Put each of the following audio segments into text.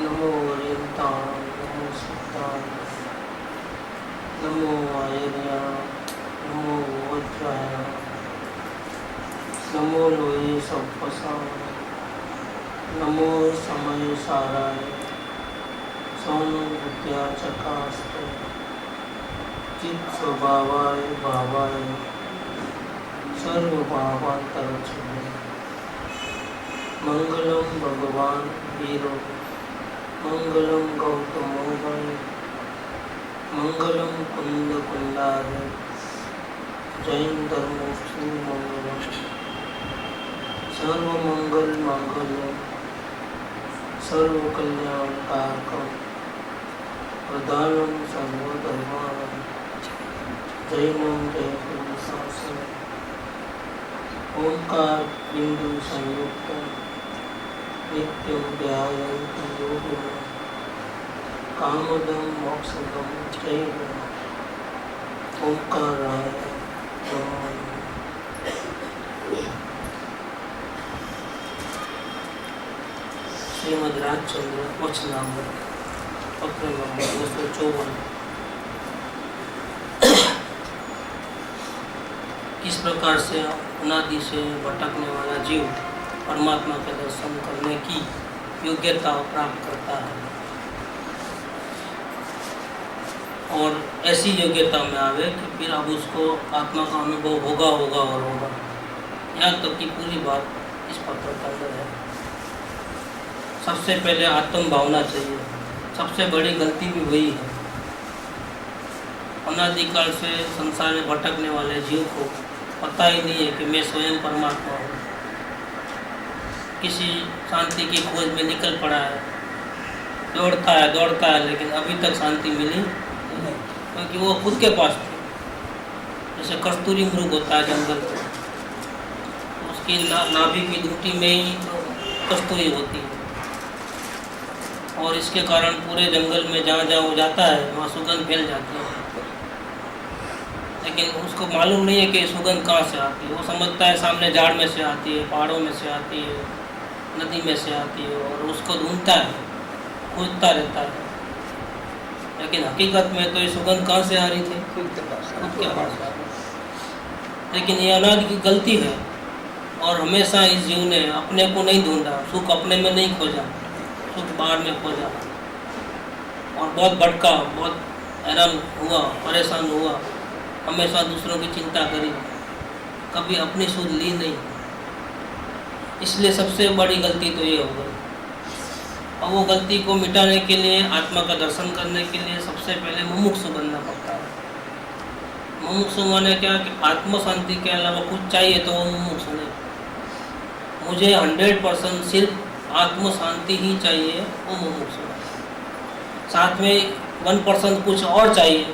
नमो ओरियंताय नमो सिद्धाय नमो आयर्याय नमो वज्राय नमो लोये सप्पसाय नमो समय साराय सौम्य विद्या चकास्ते चित स्वभावाय भावाय सर्वभावांतरक्षणे मंगलम भगवान वीरो मंगलम गौतमोदय मंगलम कुंद कुंडारे जैन धर्मोक्षु मंगलम सर्वमंगल मंगलम सर्व कल्याण कारकम प्रधानम सर्वधर्माणम जैनम जयपुर शासनम ओंकार बिंदु संयुक्त नित्यं ध्यायन्ति योगिनः कामदं मोक्षदं चैव ओंकाराय नमः। श्रीमद् राजचंद्र वचनामृत पत्र नंबर 254। किस प्रकार से अनादि से भटकने वाला जीव परमात्मा के दर्शन करने की योग्यता प्राप्त करता है और ऐसी योग्यता में आवे कि फिर अब उसको आत्मा का अनुभव होगा और होगा। यहाँ तक की पूरी बात इस पत्र के अंदर है। सबसे पहले आत्म भावना चाहिए। सबसे बड़ी गलती भी वही है। अनादिकाल से संसार में भटकने वाले जीव को पता ही नहीं है कि मैं स्वयं परमात्मा हूँ। किसी शांति की खोज में निकल पड़ा है, दौड़ता है लेकिन अभी तक शांति मिली नहीं, क्योंकि वो खुद के पास थी। जैसे कस्तूरी मृग होता है जंगल में, उसकी नाभि की दूटी में ही तो कस्तूरी होती है और इसके कारण पूरे जंगल में जहाँ जहाँ वो जाता है वहाँ सुगंध फैल जाती है। लेकिन उसको मालूम नहीं है कि सुगंध कहाँ से आती है। वो समझता है सामने झाड़ में से आती है, पहाड़ों में से आती है, नदी में से आती है और उसको ढूंढता है, खोजता रहता है। लेकिन हकीकत में तो ये सुगंध कहाँ से आ रही थी? खुद के पास। लेकिन ये अनादि की गलती है और हमेशा इस जीव ने अपने को नहीं ढूंढा, सुख अपने में नहीं खोजा, सुख बाहर में खोजा और बहुत भटका, बहुत हैरान हुआ, परेशान हुआ, हमेशा दूसरों की चिंता करी, कभी अपनी सुध ली नहीं। इसलिए सबसे बड़ी गलती तो ये हो गई। और वो गलती को मिटाने के लिए, आत्मा का दर्शन करने के लिए सबसे पहले मुमुक्षु बनना पड़ता है। मुमुक्षु माने क्या कि आत्म शांति के अलावा कुछ चाहिए तो वो मुमुक्षु नहीं। मुझे 100% सिर्फ आत्म शांति ही चाहिए, वो मुमुक्षु है। साथ में 1% कुछ और चाहिए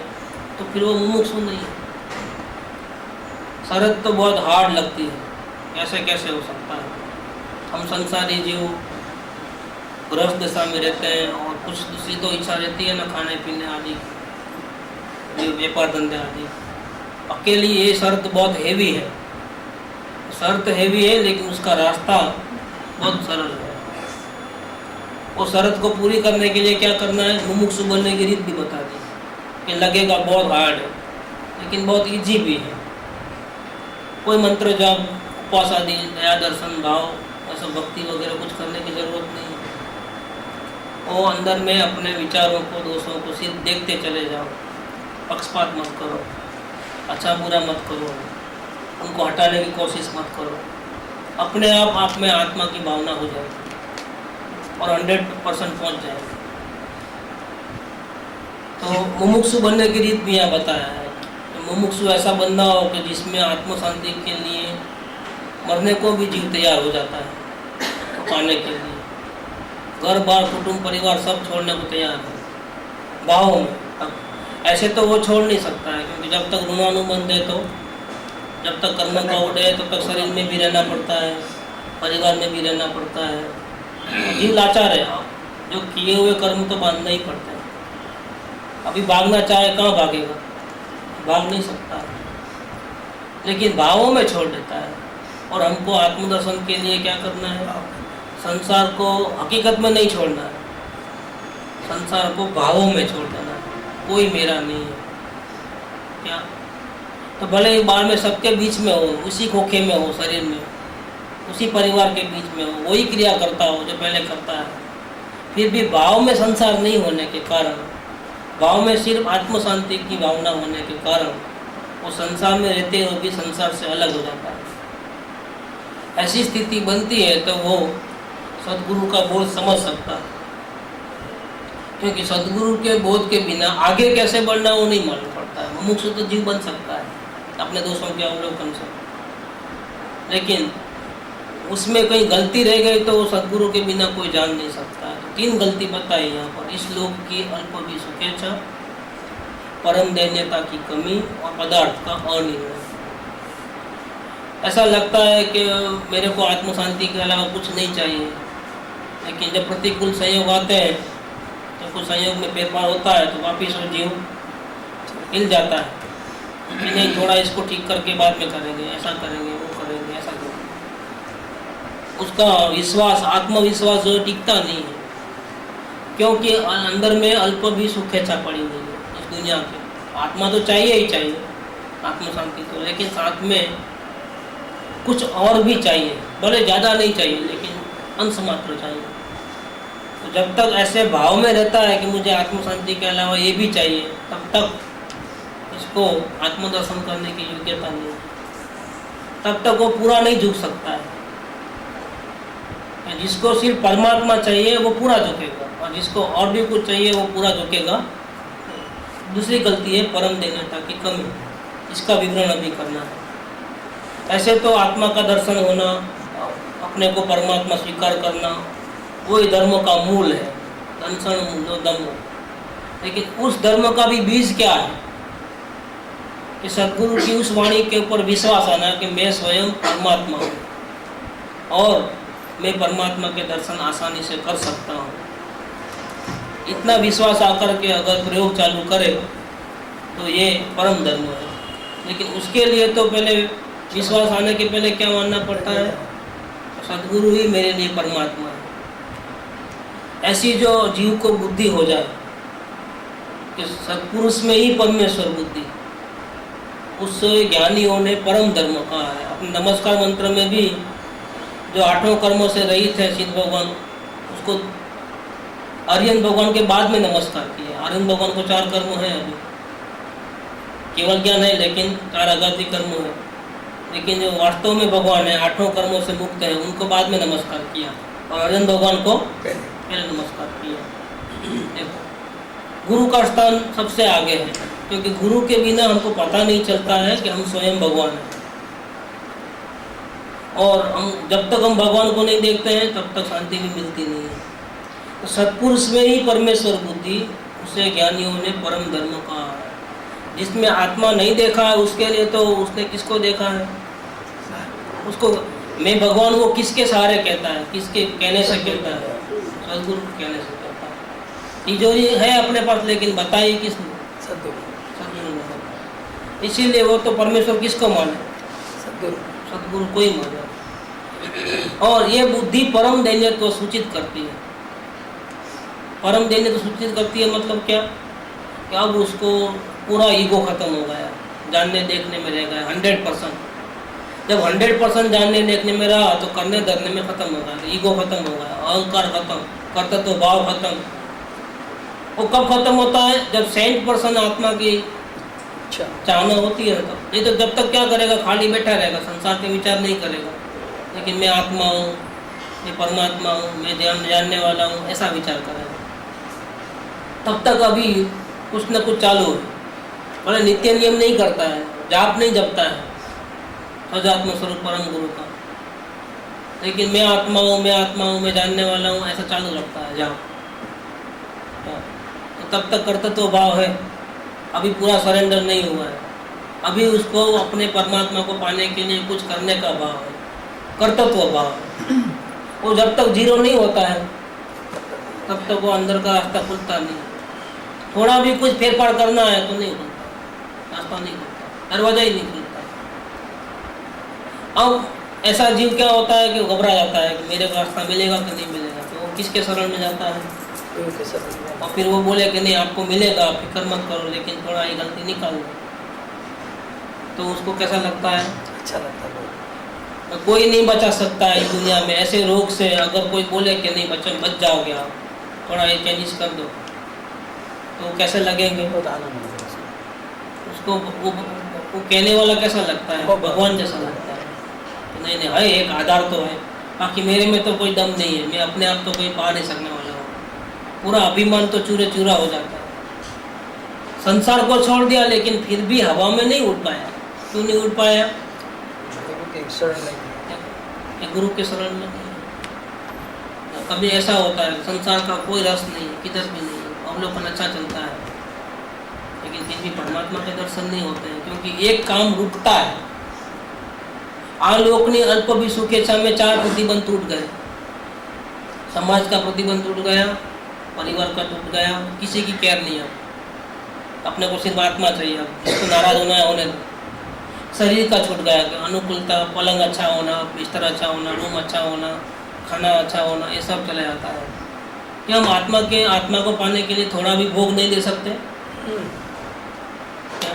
तो फिर वो मुमुक्षु नहीं है। शरत तो बहुत हार्ड लगती है, ऐसे कैसे हो सकता है। हम संसारी जीव गृहस्थ दशा में रहते हैं और कुछ दूसरी तो इच्छा रहती है ना, खाने पीने आदि, व्यापार धंधे आदि। अकेली ये शर्त बहुत हेवी है। शर्त हेवी है लेकिन उसका रास्ता बहुत सरल है। वो शर्त को पूरी करने के लिए क्या करना है, मुमुक्षु बनने की रीत भी बता दी कि लगेगा बहुत हार्ड है लेकिन बहुत इजी भी है। कोई मंत्र जाप, उपवास आदि, दया दर्शन भाव, ऐसा भक्ति वगैरह कुछ करने की जरूरत नहीं है। वो अंदर में अपने विचारों को, दोषों को सिर्फ देखते चले जाओ। पक्षपात मत करो, अच्छा बुरा मत करो, उनको हटाने की कोशिश मत करो। अपने आप में आत्मा की भावना हो जाएगी और 100% पहुँच जाएगी। तो मुमुक्षु बनने की रीत भी यहाँ बताया है। मुमुक्षु ऐसा बनना हो कि जिसमें आत्म शांति के लिए मरने को भी जीव तैयार हो जाता है, पाने के लिए घर बार कुटुंब परिवार सब छोड़ने को तैयार है भावों में। अब ऐसे तो वो छोड़ नहीं सकता है, क्योंकि जब तक ऋणानुबंध है, तो जब तक कर्म का ओढ़ है तब तक शरीर में भी रहना पड़ता है, परिवार में भी रहना पड़ता है। जीव लाचार है, जो किए हुए कर्म तो बांधना ही पड़ता है। अभी भागना चाहे कहाँ भागेगा, भाग नहीं सकता है, लेकिन भावों में छोड़ देता है। और हमको आत्मदर्शन के लिए क्या करना है, संसार को हकीकत में नहीं छोड़ना है, संसार को भावों में छोड़ देना, कोई मेरा नहीं है। क्या तो भले ही बाहर में सबके बीच में हो, उसी खोखे में हो, शरीर में, उसी परिवार के बीच में हो, वही क्रिया करता हो जो पहले करता है, फिर भी भाव में संसार नहीं होने के कारण, भाव में सिर्फ आत्म शांति की भावना होने के कारण वो संसार में रहते हुए भी संसार से अलग हो जाता है। ऐसी स्थिति बनती है तो वो सद्गुरु का बोध समझ सकता है, क्योंकि सद्गुरु के बोध के बिना आगे कैसे बढ़ना वो नहीं मालूम पड़ता है। मुमुक्षु तो जीव बन सकता है अपने दोषों के अवलोकन से, लेकिन उसमें कहीं गलती रह गई तो सद्गुरु के बिना कोई जान नहीं सकता है। तो 3 गलती बताई यहाँ पर, इस लोक की अल्प भी सुखेच्छा, परम दैन्यता की कमी और पदार्थ का अनिर्णय। ऐसा लगता है कि मेरे को आत्म शांति के अलावा कुछ नहीं चाहिए, लेकिन जब प्रतिकूल संयोग आते हैं तो कुछ संयोग में फेरफार होता है तो वापिस वो जीव हिल जाता है कि नहीं, थोड़ा इसको ठीक करके बाद में करेंगे, ऐसा करेंगे, वो करेंगे, ऐसा करेंगे। उसका विश्वास, आत्मविश्वास जो टिकता नहीं है, क्योंकि अंदर में अल्प भी सुखेच्छा पड़ी हुई है इस दुनिया के। आत्मा तो चाहिए ही चाहिए, आत्म शांति तो, लेकिन साथ में कुछ और भी चाहिए, भले ज़्यादा नहीं चाहिए लेकिन अंश मात्र चाहिए। तो जब तक ऐसे भाव में रहता है कि मुझे आत्म शांति के अलावा ये भी चाहिए, तब तक इसको आत्मदर्शन करने की योग्यता नहीं, तब तक वो पूरा नहीं झुक सकता है। जिसको सिर्फ परमात्मा चाहिए वो पूरा झुकेगा, और जिसको और भी कुछ चाहिए वो पूरा झुकेगा। दूसरी गलती है परम दैन्यता की कमी, इसका विवरण अभी करना है। ऐसे तो आत्मा का दर्शन होना, अपने को परमात्मा स्वीकार करना, वही धर्म का मूल है, दंशन मूलो दम। लेकिन उस धर्म का भी बीज क्या है कि सद्गुरु की उस वाणी के ऊपर विश्वास आना कि मैं स्वयं परमात्मा हूँ और मैं परमात्मा के दर्शन आसानी से कर सकता हूँ। इतना विश्वास आकर के अगर प्रयोग चालू करे तो ये परम धर्म है। लेकिन उसके लिए तो पहले विश्वास आने के पहले क्या मानना पड़ता है, सद्गुरु ही मेरे लिए परमात्मा है। ऐसी जो जीव को बुद्धि हो जाए कि सत्पुरुष में ही परमेश्वर बुद्धि, उससे ज्ञानियों ने परम धर्म कहा है। अपने नमस्कार मंत्र में भी जो 8 कर्मों से रहित है सिद्ध भगवान, उसको आर्यन भगवान के बाद में नमस्कार किया। आर्यन भगवान को 4 कर्म है, अभी केवल ज्ञान है लेकिन 4 आगामी कर्म है। लेकिन जो वास्तव में भगवान है 8 कर्मों से मुक्त है, उनको बाद में नमस्कार किया और आर्यन भगवान को पहले नमस्कार किया। देखो गुरु का स्थान सबसे आगे है, क्योंकि गुरु के बिना हमको पता नहीं चलता है कि हम स्वयं भगवान हैं। और हम जब तक हम भगवान को नहीं देखते हैं तब तक शांति भी मिलती नहीं है। तो सत्पुरुष में ही परमेश्वर बुद्धि, उसे ज्ञानियों ने परम धर्म कहा है। जिसमें आत्मा नहीं देखा है उसके लिए तो उसने किसको देखा है, उसको मैं भगवान वो किसके सहारे कहता है, किसके कहने से कहता है, सद्गुरु के कहने से कहता है। तिजोरी है अपने पास लेकिन बताई किसने, सद्गुरु ने। इसीलिए वो तो परमेश्वर किसको माने, सद्गुरु को ही माने। और ये बुद्धि परम दैन्य को सूचित करती है। परम दैन्य को सूचित करती है मतलब क्या कि अब उसको पूरा ईगो खत्म हो गया, जानने देखने में रह गया 100%। जब 100% जानने देखने में रहा तो करने धरने में खत्म हो गया, ईगो खत्म हो गया, अहंकार खत्म, कर्तृत्व भाव खत्म। वो कब खत्म होता है, जब 100% आत्मा की चाहना होती है तो। नहीं तो जब तक क्या करेगा, खाली बैठा रहेगा, संसार के विचार नहीं करेगा, लेकिन मैं आत्मा हूँ, मैं परमात्मा हूँ, मैं जानने वाला हूँ, ऐसा विचार करेगा। तब तक अभी कुछ न कुछ चालू है, मतलब नित्य नियम नहीं करता है, जाप नहीं जपता है सजात्म स्वरूप परम गुरु का, लेकिन मैं आत्मा हूँ, मैं आत्मा हूँ, मैं जानने वाला हूँ, ऐसा चालू रखता है जाप। तो तब तक कर्तव्य भाव है, अभी पूरा सरेंडर नहीं हुआ है। अभी उसको अपने परमात्मा को पाने के लिए कुछ करने का भाव है, कर्तव्य भाव है। वो जब तक जीरो नहीं होता है तब तक वो अंदर का रास्ता खुलता नहीं। थोड़ा भी कुछ फेरफार करना है तो नहीं खुलता, रास्ता नहीं खुलता, दरवाजा ही नहीं खुलता। अब ऐसा जीव क्या होता है कि घबरा जाता है कि मेरे को रास्ता मिलेगा कि नहीं मिलेगा, तो वो किसके शरण में जाता है, और फिर वो बोले कि नहीं आपको मिलेगा, फिक्र मत करो, लेकिन थोड़ा ये गलती निकाल दो, तो उसको कैसा लगता है? अच्छा लगता है। कोई नहीं बचा सकता है इस दुनिया में ऐसे रोग से। अगर कोई बोले कि नहीं बच जाओगे आप, थोड़ा ये चेंजेस कर दो, तो कैसे लगेंगे? बहुत आनंद मिलेगा उसको वो कहने वाला कैसा लगता है? भगवान जैसा लगता है। नहीं नहीं है, एक आधार तो है, बाकी मेरे में तो कोई दम नहीं है, मैं अपने आप तो कोई पा नहीं सकने वाला हूँ। पूरा अभिमान तो चूरे चूरा हो जाता है। संसार को छोड़ दिया लेकिन फिर भी हवा में नहीं उड़ पाया। क्यों नहीं उड़ पाया? गुरु के शरण में नहीं। कभी ऐसा होता है संसार का कोई रस नहीं, किधर भी नहीं, अवलोकन अच्छा चलता है, लेकिन फिर भी परमात्मा के दर्शन नहीं होते हैं, क्योंकि एक काम रुकता है। आलोकनी अल्प भी सुखेच्छा में 4 प्रतिबंध टूट गए। समाज का प्रतिबंध टूट गया, परिवार का टूट गया, किसी की केयर नहीं है। अपने को सिर्फ आत्मा चाहिए। अब जिसको नाराज होना है होने दो। शरीर का छूट गया कि अनुकूलता, पलंग अच्छा होना, बिस्तर अच्छा होना, रूम अच्छा होना, खाना अच्छा होना, ये सब चला जाता है। क्या हम आत्मा को पाने के लिए थोड़ा भी भोग नहीं दे सकते? क्या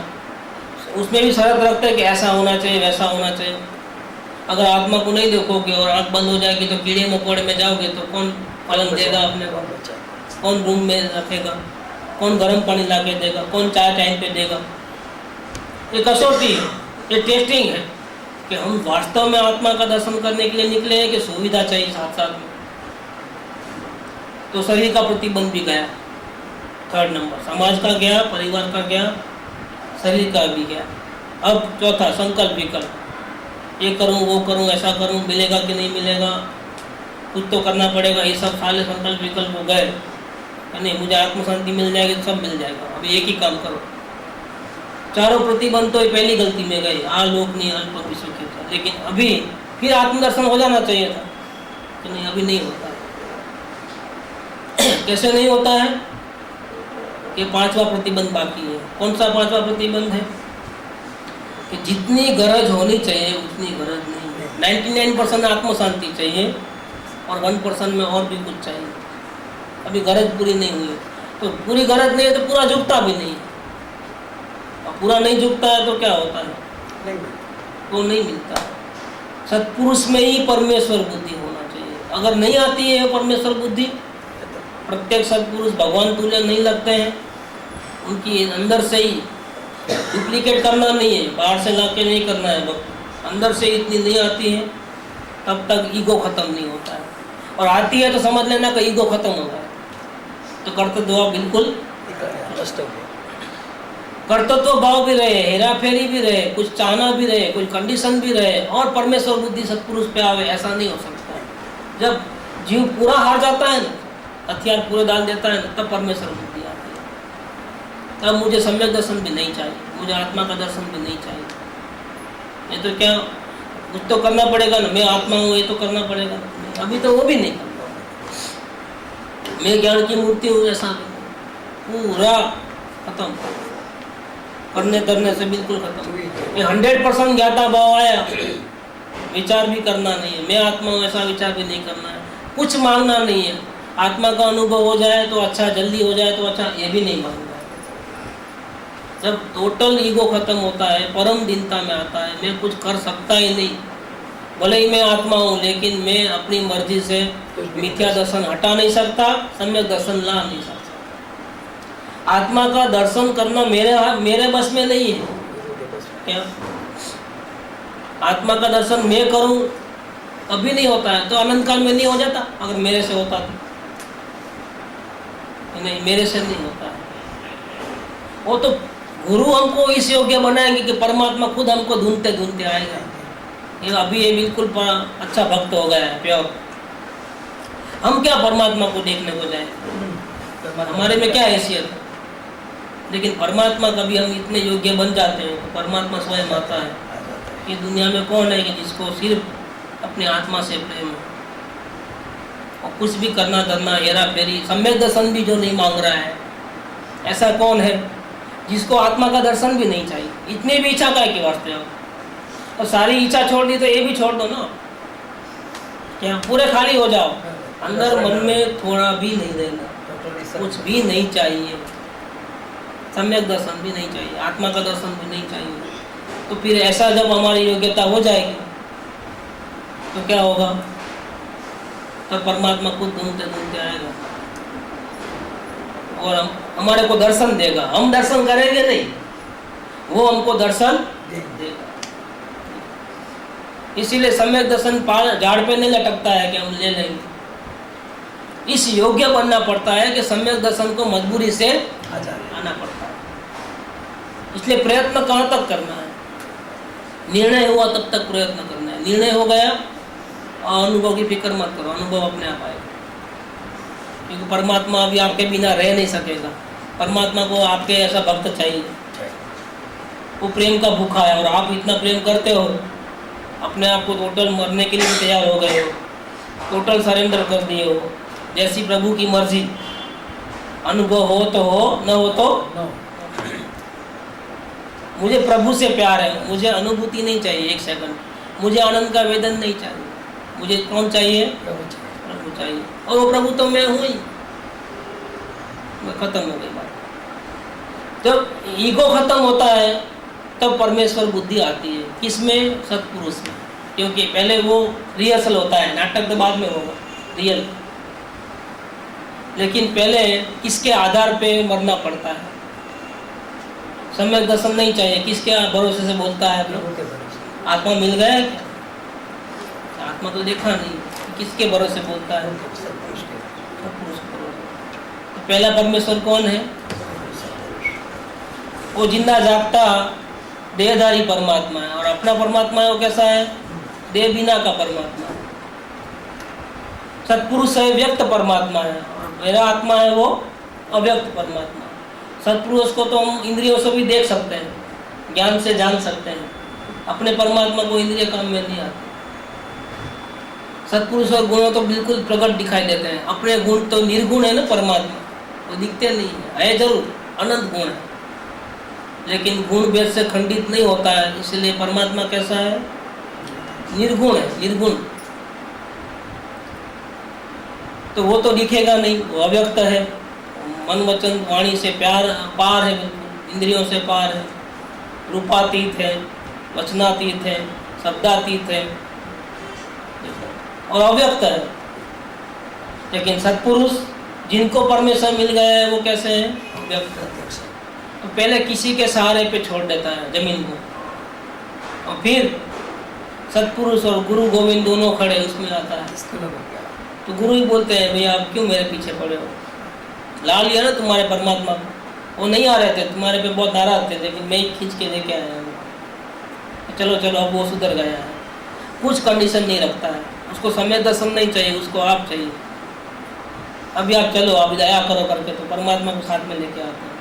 उसमें भी शर्त रखते हैं कि ऐसा होना चाहिए, वैसा होना चाहिए। अगर आत्मा को नहीं देखोगे और आँख बंद हो जाएगी तो कीड़े मकोड़े में जाओगे तो कौन पलंग देगा अपने को? कौन रूम में रखेगा? कौन गर्म पानी ला के देगा? कौन चाय टाइम पे देगा? ये कसौटी है, ये टेस्टिंग है कि हम वास्तव में आत्मा का दर्शन करने के लिए निकले हैं कि सुविधा चाहिए साथ साथ में। तो शरीर का प्रतिबंध भी गया, 3rd नंबर। समाज का गया, परिवार का गया, शरीर का भी गया। अब 4था संकल्प विकल्प। ये करूं, वो करूं, ऐसा करूं, मिलेगा कि नहीं मिलेगा, कुछ तो करना पड़ेगा। ये सब सारे संकल्प विकल्प हो गए। नहीं मुझे आत्म शांति मिल जाएगी तो सब मिल जाएगा, अभी एक ही काम करो। 4 प्रतिबंध तो ये पहली गलती में गई, आलोकनीय अल्प भी सुखेच्छा। लेकिन अभी फिर आत्मदर्शन हो जाना चाहिए था कि नहीं, अभी नहीं होता है। कैसे नहीं होता है? ये 5वां प्रतिबंध बाकी है। कौन सा 5वां प्रतिबंध है? कि जितनी गरज होनी चाहिए उतनी गरज नहीं है। 99% आत्म शांति चाहिए और 1% में और भी कुछ चाहिए। अभी गरज पूरी नहीं हुई, तो पूरी गरज नहीं है तो पूरा झुकता भी नहीं है। और पूरा नहीं झुकता है तो क्या होता है? तो नहीं मिलता। सत्पुरुष में ही परमेश्वर बुद्धि होना चाहिए। अगर नहीं आती है परमेश्वर बुद्धि, प्रत्येक सत्पुरुष भगवान तुल्य नहीं लगते हैं। उनकी अंदर से ही डुप्लीकेट करना नहीं है, बाहर से ला के नहीं करना है, अंदर से इतनी नहीं आती है तब तक ईगो खत्म नहीं होता है। और आती है तो समझ लेना कि ईगो खत्म हो गया, तो कर्तव्य भाव बिल्कुल कर्तव्य भाव भी रहे, हेरा फेरी भी रहे, कुछ चाहना भी रहे, कुछ कंडीशन भी रहे, और परमेश्वर बुद्धि सत्पुरुष पे आवे, ऐसा नहीं हो सकता। जब जीव पूरा हार जाता है ना, हथियार पूरे डाल देता है ना, तब परमेश्वर बुद्धि आती है। तब मुझे सम्यक दर्शन भी नहीं चाहिए, मुझे आत्मा का दर्शन भी नहीं चाहिए। ये तो क्या कुछ तो करना पड़ेगा ना, मैं आत्मा हूँ, ये तो करना पड़ेगा। अभी तो वो भी नहीं करता। मैं ज्ञान की मूर्ति हूँ ऐसा पूरा खत्म, करने करने से बिल्कुल खत्म। ये 100% ज्ञाता भाव आया, विचार भी करना नहीं है, मैं आत्मा हूँ ऐसा विचार भी नहीं करना है, कुछ मांगना नहीं है। आत्मा का अनुभव हो जाए तो अच्छा, जल्दी हो जाए तो अच्छा, ये भी नहीं मांगना है। जब टोटल ईगो खत्म होता है, परम दीनता में आता है, मैं कुछ कर सकता ही नहीं, भले ही मैं आत्मा हूँ, लेकिन मैं अपनी मर्जी से मिथ्या दर्शन हटा नहीं सकता, सम्यक दर्शन ला नहीं सकता। आत्मा का दर्शन करना मेरे बस में नहीं है। क्या आत्मा का दर्शन मैं करूं कभी नहीं होता है, तो अनंत काल में नहीं हो जाता। अगर मेरे से होता तो नहीं, मेरे से नहीं होता है। वो तो गुरु हमको इस योग्य बनाएंगे कि परमात्मा खुद हमको ढूंढते ढूंढते आएगा। ये अभी ये बिल्कुल अच्छा भक्त हो गया है, प्योर। हम क्या परमात्मा को देखने को जाए, हमारे में क्या हैसियत है? लेकिन परमात्मा कभी हम इतने योग्य बन जाते हैं तो परमात्मा स्वयं आता है। ये दुनिया में कौन है कि जिसको सिर्फ अपनी आत्मा से प्रेम है, और कुछ भी करना धरना, हेरा फेरी, सम्यक दर्शन भी जो नहीं मांग रहा है, ऐसा कौन है जिसको आत्मा का दर्शन भी नहीं चाहिए? इतनी भी इच्छा काय के वास्ते हो? और सारी इच्छा छोड़ दी तो ये भी छोड़ दो ना, क्या पूरे खाली हो जाओ, अंदर मन में थोड़ा भी नहीं रहना। कुछ भी नहीं चाहिए, सम्यक दर्शन भी नहीं चाहिए, आत्मा का दर्शन भी नहीं चाहिए। तो फिर ऐसा जब हमारी योग्यता हो जाएगी तो क्या होगा? तो परमात्मा खुद ढूंढते ढूंढते आएगा और हमारे को दर्शन देगा। हम दर्शन करेंगे नहीं, वो हमको दर्शन देगा। इसीलिए सम्यक दर्शन झाड़ पे नहीं लटकता है कि हम ले लेंगे। इस योग्य बनना पड़ता है कि सम्यक दर्शन को मजबूरी से आना पड़ता है। इसलिए प्रयत्न कहाँ तक करना है? निर्णय हुआ तब तक प्रयत्न करना है। निर्णय हो गया, अनुभव की फिक्र मत करो, अनुभव अपने आप आएगा। क्योंकि परमात्मा अभी आपके बिना रह नहीं सकेगा। परमात्मा को आपके ऐसा भक्त चाहिए, वो प्रेम का भूखा है। और आप इतना प्रेम करते हो, अपने आप को टोटल मरने के लिए तैयार हो गए हो, टोटल सरेंडर कर दिए हो, जैसी प्रभु की मर्जी। अनुभव हो तो हो, न हो तो न। मुझे प्रभु से प्यार है, मुझे अनुभूति नहीं चाहिए एक सेकंड, मुझे आनंद का वेदन नहीं चाहिए। मुझे कौन चाहिए? प्रभु चाहिए। और वो प्रभु तो मैं हूँ ही। खत्म हो गई बात। जब ईगो खत्म होता है तब परमेश्वर बुद्धि आती है। किसमें? सत्पुरुष में। क्योंकि पहले वो रिहर्सल होता है, नाटक तो बाद में होगा रियल। लेकिन पहले किसके आधार पे मरना पड़ता है? सम्यक दर्शन नहीं चाहिए, किसके भरोसे से बोलता है? आत्मा मिल गया क्या? आत्मा तो देखा नहीं, किसके भरोसे बोलता है? तो पहला परमेश्वर कौन है? वो जिंदा जागता देहधारी परमात्मा है। और अपना परमात्मा है वो कैसा है? देह बिना का परमात्मा है। सत्पुरुष है, व्यक्त परमात्मा है। और मेरा आत्मा है वो अव्यक्त परमात्मा। सत्पुरुष को तो हम इंद्रियों से भी देख सकते हैं, ज्ञान से जान सकते हैं। अपने परमात्मा को इंद्रिय काम में नहीं आते। सत्पुरुष और गुणों तो बिल्कुल प्रकट दिखाई देते हैं। अपने गुण तो निर्गुण है ना, परमात्मा वो दिखते नहीं है जरूर अनंत गुण है, लेकिन गुण भेद से खंडित नहीं होता है। इसलिए परमात्मा कैसा है? निर्गुण है, निर्गुण। तो वो तो दिखेगा नहीं, वो अव्यक्त है। मन वचन वाणी से प्यार पार है, बिल्कुल इंद्रियों से पार है, रूपातीत है, वचनातीत है, शब्दातीत है और अव्यक्त है। लेकिन सत्पुरुष जिनको परमेश्वर मिल गया है वो कैसे हैं? अव्यक्त। तो पहले किसी के सहारे पे छोड़ देता है जमीन को, और फिर सत्पुरुष और गुरु गोविंद दोनों खड़े उसमें आता है। तो गुरु ही बोलते हैं, भैया आप क्यों मेरे पीछे पड़े हो? ला लिया ना तुम्हारे परमात्मा को। वो नहीं आ रहे थे, तुम्हारे पे बहुत नाराज थे, लेकिन मैं ही खींच के लेके आया हूँ। चलो चलो अब वो सुधर गया है। कुछ कंडीशन नहीं रखता है, उसको समय दर्शन नहीं चाहिए, उसको आप चाहिए। अभी आप चलो, अभी दया करो करके तो परमात्मा को साथ में लेके आते हैं।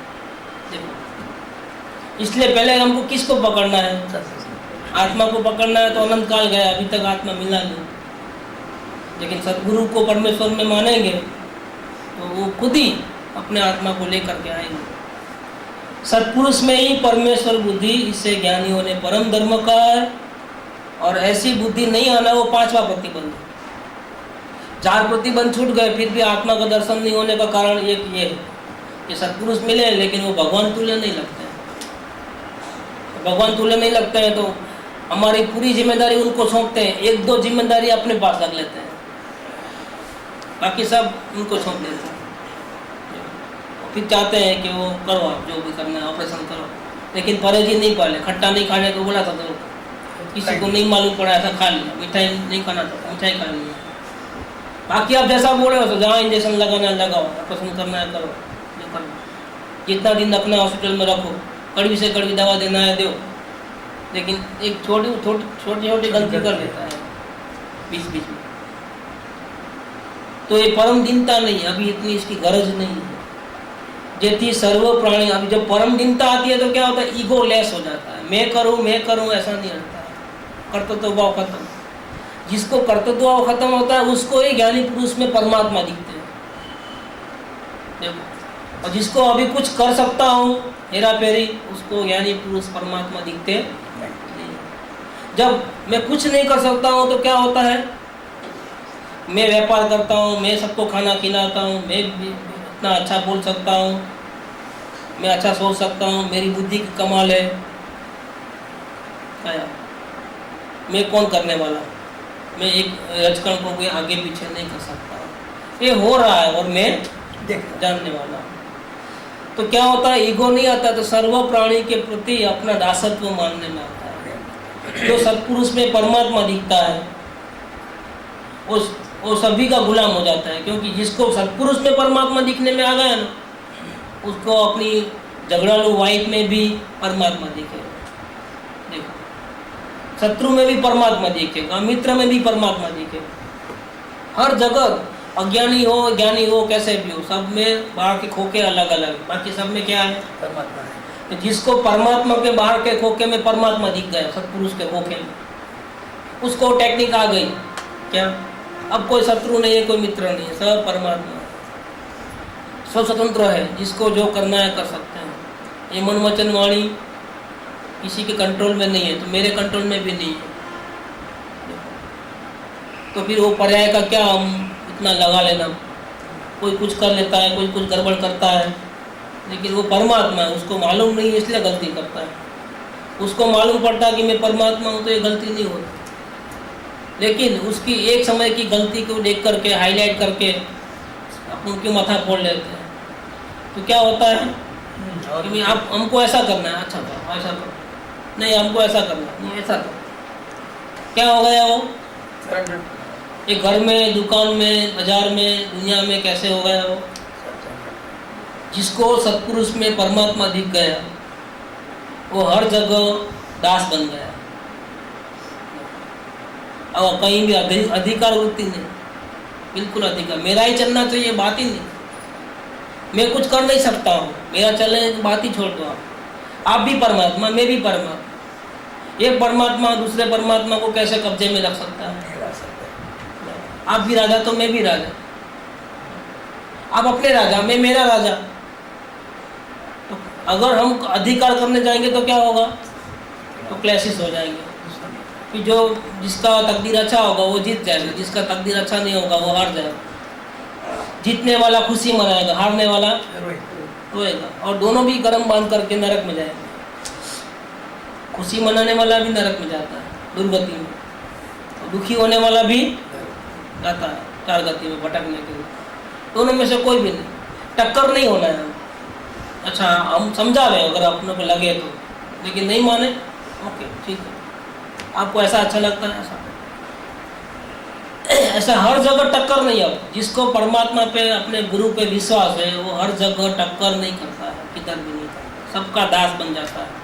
देखो, इसलिए पहले हमको किसको पकड़ना है? आत्मा को पकड़ना है। तो अनंत काल गया, अभी तक आत्मा मिला नहीं। लेकिन सदगुरु को परमेश्वर में मानेंगे तो वो खुद ही अपने आत्मा को लेकर के आएंगे। सत्पुरुष में ही परमेश्वर बुद्धि, इससे ज्ञानियों ने परम धर्म का है। और ऐसी बुद्धि नहीं आना वो पांचवा प्रतिबंध। 4 प्रतिबंध छूट गए, फिर भी आत्मा का दर्शन नहीं होने का कारण एक ये है कि सत्पुरुष मिले लेकिन वो भगवान तुल्य नहीं लगते हैं। भगवान तुल्य नहीं लगते हैं तो हमारी पूरी जिम्मेदारी उनको सौंपते हैं। 1-2 जिम्मेदारी अपने पास रख लेते हैं, बाकी सब उनको सौंप देते हैं। फिर चाहते हैं कि वो करो, आप जो भी करना है ऑपरेशन करो, लेकिन परहेज नहीं पाले। खट्टा नहीं खाने को बोला था तो किसी को नहीं मालूम पड़ा, ऐसा खा लिया। मिठाई नहीं खाना था, मिठाई खा लिया। बाकी आप जैसा बोले हो तो जहाँ इंजेक्शन लगाना है लगाओ, ऑपरेशन करना है करो, जो करना। जितना दिन रखना हॉस्पिटल में रखो, कड़वी से कड़वी दवा देना है दो। लेकिन एक छोटी छोटी गलती कर लेता है बीच बीच में। तो ये परम दीनता नहीं है, अभी इतनी इसकी गरज नहीं है। जेती सर्व प्राणी, अभी जब परम दीनता आती है तो क्या होता है? ईगो लेस हो जाता है। मैं करूं ऐसा नहीं होता है। कर्तृत्व भाव खत्म। जिसको कर्तृत्व भाव खत्म होता है उसको ही ज्ञानी पुरुष में परमात्मा दिखते हैं। देखो, और जिसको अभी कुछ कर सकता हूँ हेरा फेरी, उसको ज्ञानी पुरुष परमात्मा दिखते नहीं। जब मैं कुछ नहीं कर सकता हूँ तो क्या होता है? मैं व्यापार करता हूँ, मैं सबको खाना खिलाता हूँ, मैं इतना अच्छा बोल सकता हूँ, मैं अच्छा सोच सकता हूँ, मेरी बुद्धि की कमाल है, आया मैं कौन करने वाला, मैं एक रजकण को कोई आगे पीछे नहीं कर सकता, ये हो रहा है और मैं जानने वाला हूँ। तो क्या होता है, ईगो नहीं आता तो सर्व प्राणी के प्रति अपना दासत्व मानने में आता है। जो सत्पुरुष में परमात्मा दिखता है वो सभी का गुलाम हो जाता है, क्योंकि जिसको सत्पुरुष में परमात्मा दिखने में आ गया ना, उसको अपनी झगड़ालू वाइफ में भी परमात्मा दिखेगा। देखो, शत्रु में भी परमात्मा दिखेगा, मित्र में भी परमात्मा दिखेगा, हर जगह अज्ञानी हो ज्ञानी हो कैसे भी हो, सब में बाहर के खोखे अलग अलग, बाकी सब में क्या है, परमात्मा है। तो जिसको परमात्मा के बाहर के खोखे में परमात्मा दिख गया, सत्पुरुष के खोखे में, उसको टेक्निक आ गई क्या, अब कोई शत्रु नहीं है, कोई मित्र नहीं है, सब परमात्मा सब स्वतंत्र है, जिसको जो करना है कर सकते हैं। ये मन वचन वाणी किसी के कंट्रोल में नहीं है, तो मेरे कंट्रोल में भी नहीं है। तो फिर वो पर्याय का क्या हम इतना लगा लेना, कोई कुछ कर लेता है, कोई कुछ गड़बड़ करता है, लेकिन वो परमात्मा है, उसको मालूम नहीं है इसलिए गलती करता है। उसको मालूम पड़ता है कि मैं परमात्मा हूँ तो ये गलती नहीं होती, लेकिन उसकी एक समय की गलती को देख करके हाईलाइट करके अपन क्यों माथा फोड़ लेते हैं। तो क्या होता है कि आप हमको ऐसा करना है, अच्छा करो, ऐसा करो, नहीं हमको ऐसा करना है, नहीं ऐसा करो। क्या हो गया वो, एक घर में, दुकान में, बाजार में, दुनिया में कैसे हो गया वो। जिसको सत्पुरुष में परमात्मा दिख गया वो हर जगह दास बन गया, और कहीं भी अधिकार वृत्ति नहीं, बिल्कुल अधिकार, मेरा ही चलना चाहिए, बात ही नहीं, मैं कुछ कर नहीं सकता हूँ, मेरा चलने की बात ही छोड़ दो। आप भी परमात्मा, मैं भी परमात्मा, ये परमात्मा दूसरे परमात्मा को कैसे कब्जे में रख सकता है, आप भी राजा तो मैं भी राजा, आप अपने राजा, मैं मेरा राजा। तो अगर हम अधिकार करने जाएंगे तो क्या होगा, तो क्लैशेस हो जाएंगे, कि जो जिसका तकदीर अच्छा होगा वो जीत जाएगा, जिसका तकदीर अच्छा नहीं होगा वो हार जाएगा। जीतने वाला खुशी मनाएगा, हारने वाला रोएगा, और दोनों भी गर्म बांध करके नरक में जाएंगे। खुशी मनाने वाला भी नरक में जाता है, दुर्गति में, और दुखी होने वाला भी जाता है चार गति में भटकने के लिए। दोनों में से कोई भी नहीं, टक्कर नहीं होना है। अच्छा हम समझा रहे अगर अपनों को लगे तो, लेकिन नहीं माने ओके ठीक है, आपको ऐसा अच्छा लगता है ऐसा हर जगह टक्कर नहीं है। जिसको परमात्मा पे, अपने गुरु पे विश्वास है, वो हर जगह टक्कर नहीं करता है, किधर भी नहीं करता, सबका दास बन जाता है।